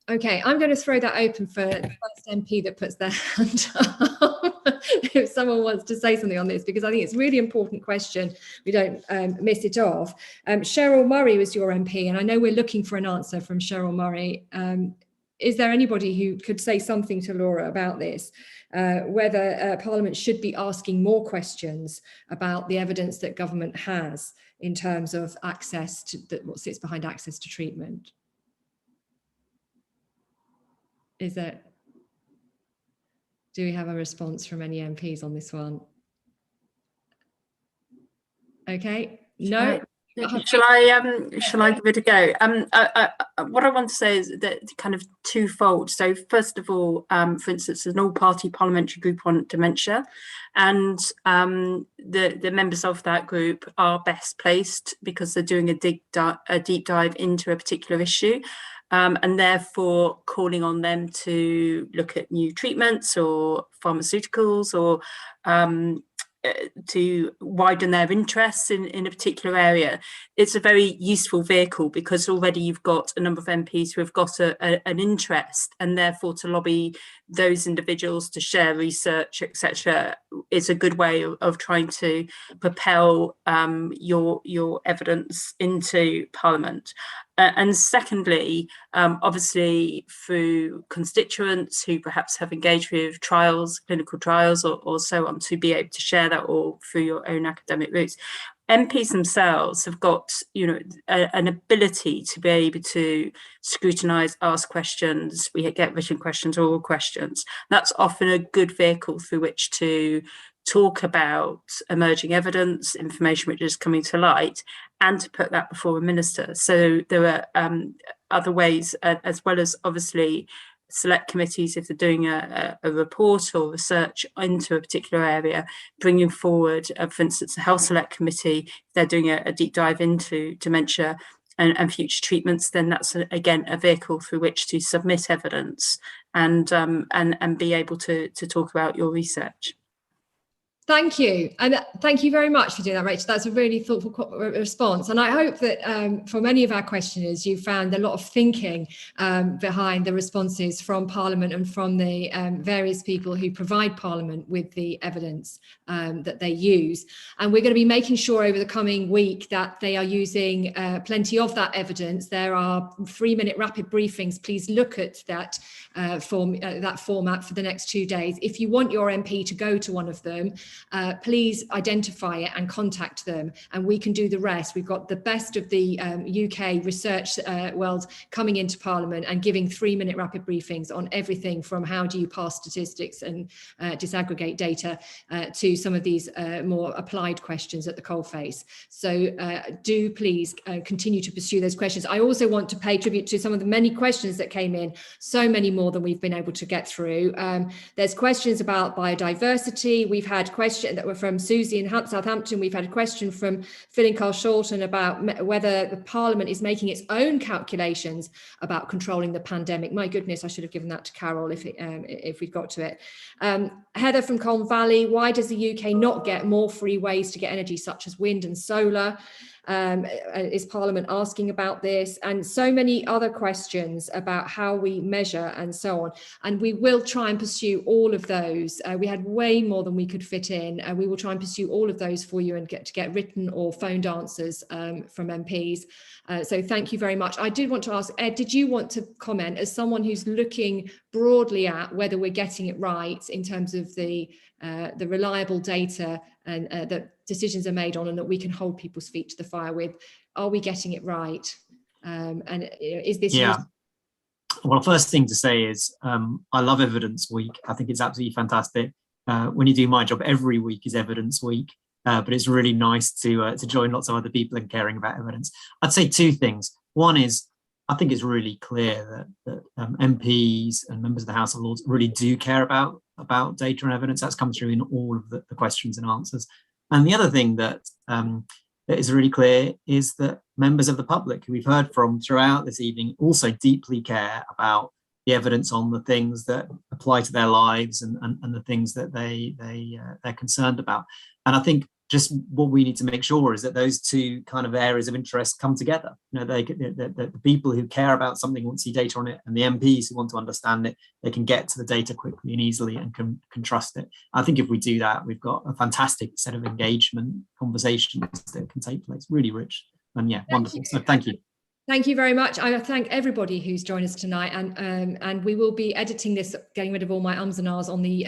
Okay, I'm going to throw that open for the first MP that puts their hand up if someone wants to say something on this, because I think it's a really important question. We don't miss it off. Cheryl Murray was your MP, and I know we're looking for an answer from Cheryl Murray. Is there anybody who could say something to Laura about this, whether Parliament should be asking more questions about the evidence that government has in terms of access to what sits behind access to treatment? Do we have a response from any MPs on this one? Okay, no. Shall I give it a go? What I want to say is that kind of twofold. So first of all, for instance, there's an all-party parliamentary group on dementia, and the members of that group are best placed because they're doing a deep dive into a particular issue, and therefore calling on them to look at new treatments or pharmaceuticals or widen their interests in a particular area, it's a very useful vehicle, because already you've got a number of MPs who have got an interest, and therefore to lobby those individuals to share research, etc., is a good way of trying to propel your evidence into Parliament. And secondly, obviously through constituents who perhaps have engaged with trials, clinical trials or so on, to be able to share that, or through your own academic routes. MPs themselves have got, an ability to be able to scrutinise, ask questions. We get written questions, oral questions. That's often a good vehicle through which to talk about emerging evidence, information which is coming to light, and to put that before a minister. So there are other ways, as well as obviously select committees, if they're doing a report or research into a particular area, bringing forward, for instance, the Health Select Committee, if they're doing a deep dive into dementia and future treatments, then that's again a vehicle through which to submit evidence and be able to talk about your research. Thank you. And thank you very much for doing that, Rachel. That's a really thoughtful response. And I hope that for many of our questioners, you found a lot of thinking behind the responses from Parliament and from the various people who provide Parliament with the evidence that they use. And we're going to be making sure over the coming week that they are using plenty of that evidence. There are 3-minute rapid briefings. Please look at that format for the next 2 days. If you want your MP to go to one of them, please identify it and contact them, and we can do the rest. We've got the best of the UK research world coming into Parliament and giving 3-minute rapid briefings on everything from how do you pass statistics and disaggregate data to some of these more applied questions at the coalface. So do please continue to pursue those questions. I also want to pay tribute to some of the many questions that came in, so many more than we've been able to get through. There's questions about biodiversity. We've had questions that were from Susie in Southampton. We've had a question from Phil and Carl Shorten about whether the Parliament is making its own calculations about controlling the pandemic. My goodness, I should have given that to Carol if we got to it. Heather from Colne Valley, why does the UK not get more free ways to get energy such as wind and solar? Is Parliament asking about this? And so many other questions about how we measure and so on. And we will try and pursue all of those. We had way more than we could fit in. We will try and pursue all of those for you and get written or phoned answers from MPs. So thank you very much. I did want to ask, Ed, did you want to comment as someone who's looking broadly at whether we're getting it right in terms of the reliable data and that decisions are made on and that we can hold people's feet to the fire with? Are we getting it right? And is this? Yeah. Well, first thing to say is I love Evidence Week. I think it's absolutely fantastic. When you do my job, every week is Evidence Week. But it's really nice to join lots of other people in caring about evidence. I'd say 2 things. One is, I think it's really clear that MPs and members of the House of Lords really do care about data and evidence. That's come through in all of the questions and answers. And the other thing that is really clear is that members of the public who we've heard from throughout this evening also deeply care about the evidence on the things that apply to their lives and the things that they're concerned about. And I think just what we need to make sure is that those 2 kind of areas of interest come together. The people who care about something want to see data on it, and the MPs who want to understand it, they can get to the data quickly and easily and can trust it. I think if we do that, we've got a fantastic set of engagement conversations that can take place. Really rich. And yeah, wonderful. So thank you. Thank you very much. I thank everybody who's joined us tonight, and we will be editing this, getting rid of all my ums and ahs on the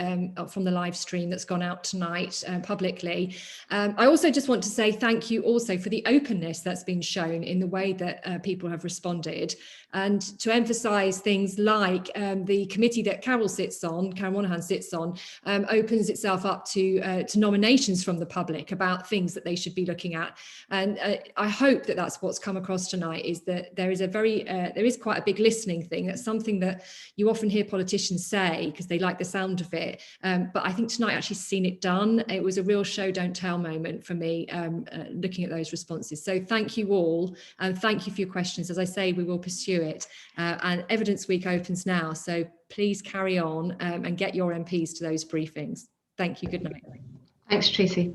from the live stream that's gone out tonight publicly. I also just want to say thank you also for the openness that's been shown in the way that people have responded, and to emphasise things like the committee that Carol Monaghan sits on, opens itself up to nominations from the public about things that they should be looking at. And I hope that that's what's come across tonight, is that there is quite a big listening thing. That's something that you often hear politicians say because they like the sound of it. But I think tonight actually seen it done. It was a real show don't tell moment for me, looking at those responses. So thank you all, and thank you for your questions. As I say, we will pursue it. And Evidence Week opens now, so please carry on and get your MPs to those briefings. Thank you. Good night. Thanks, Tracey.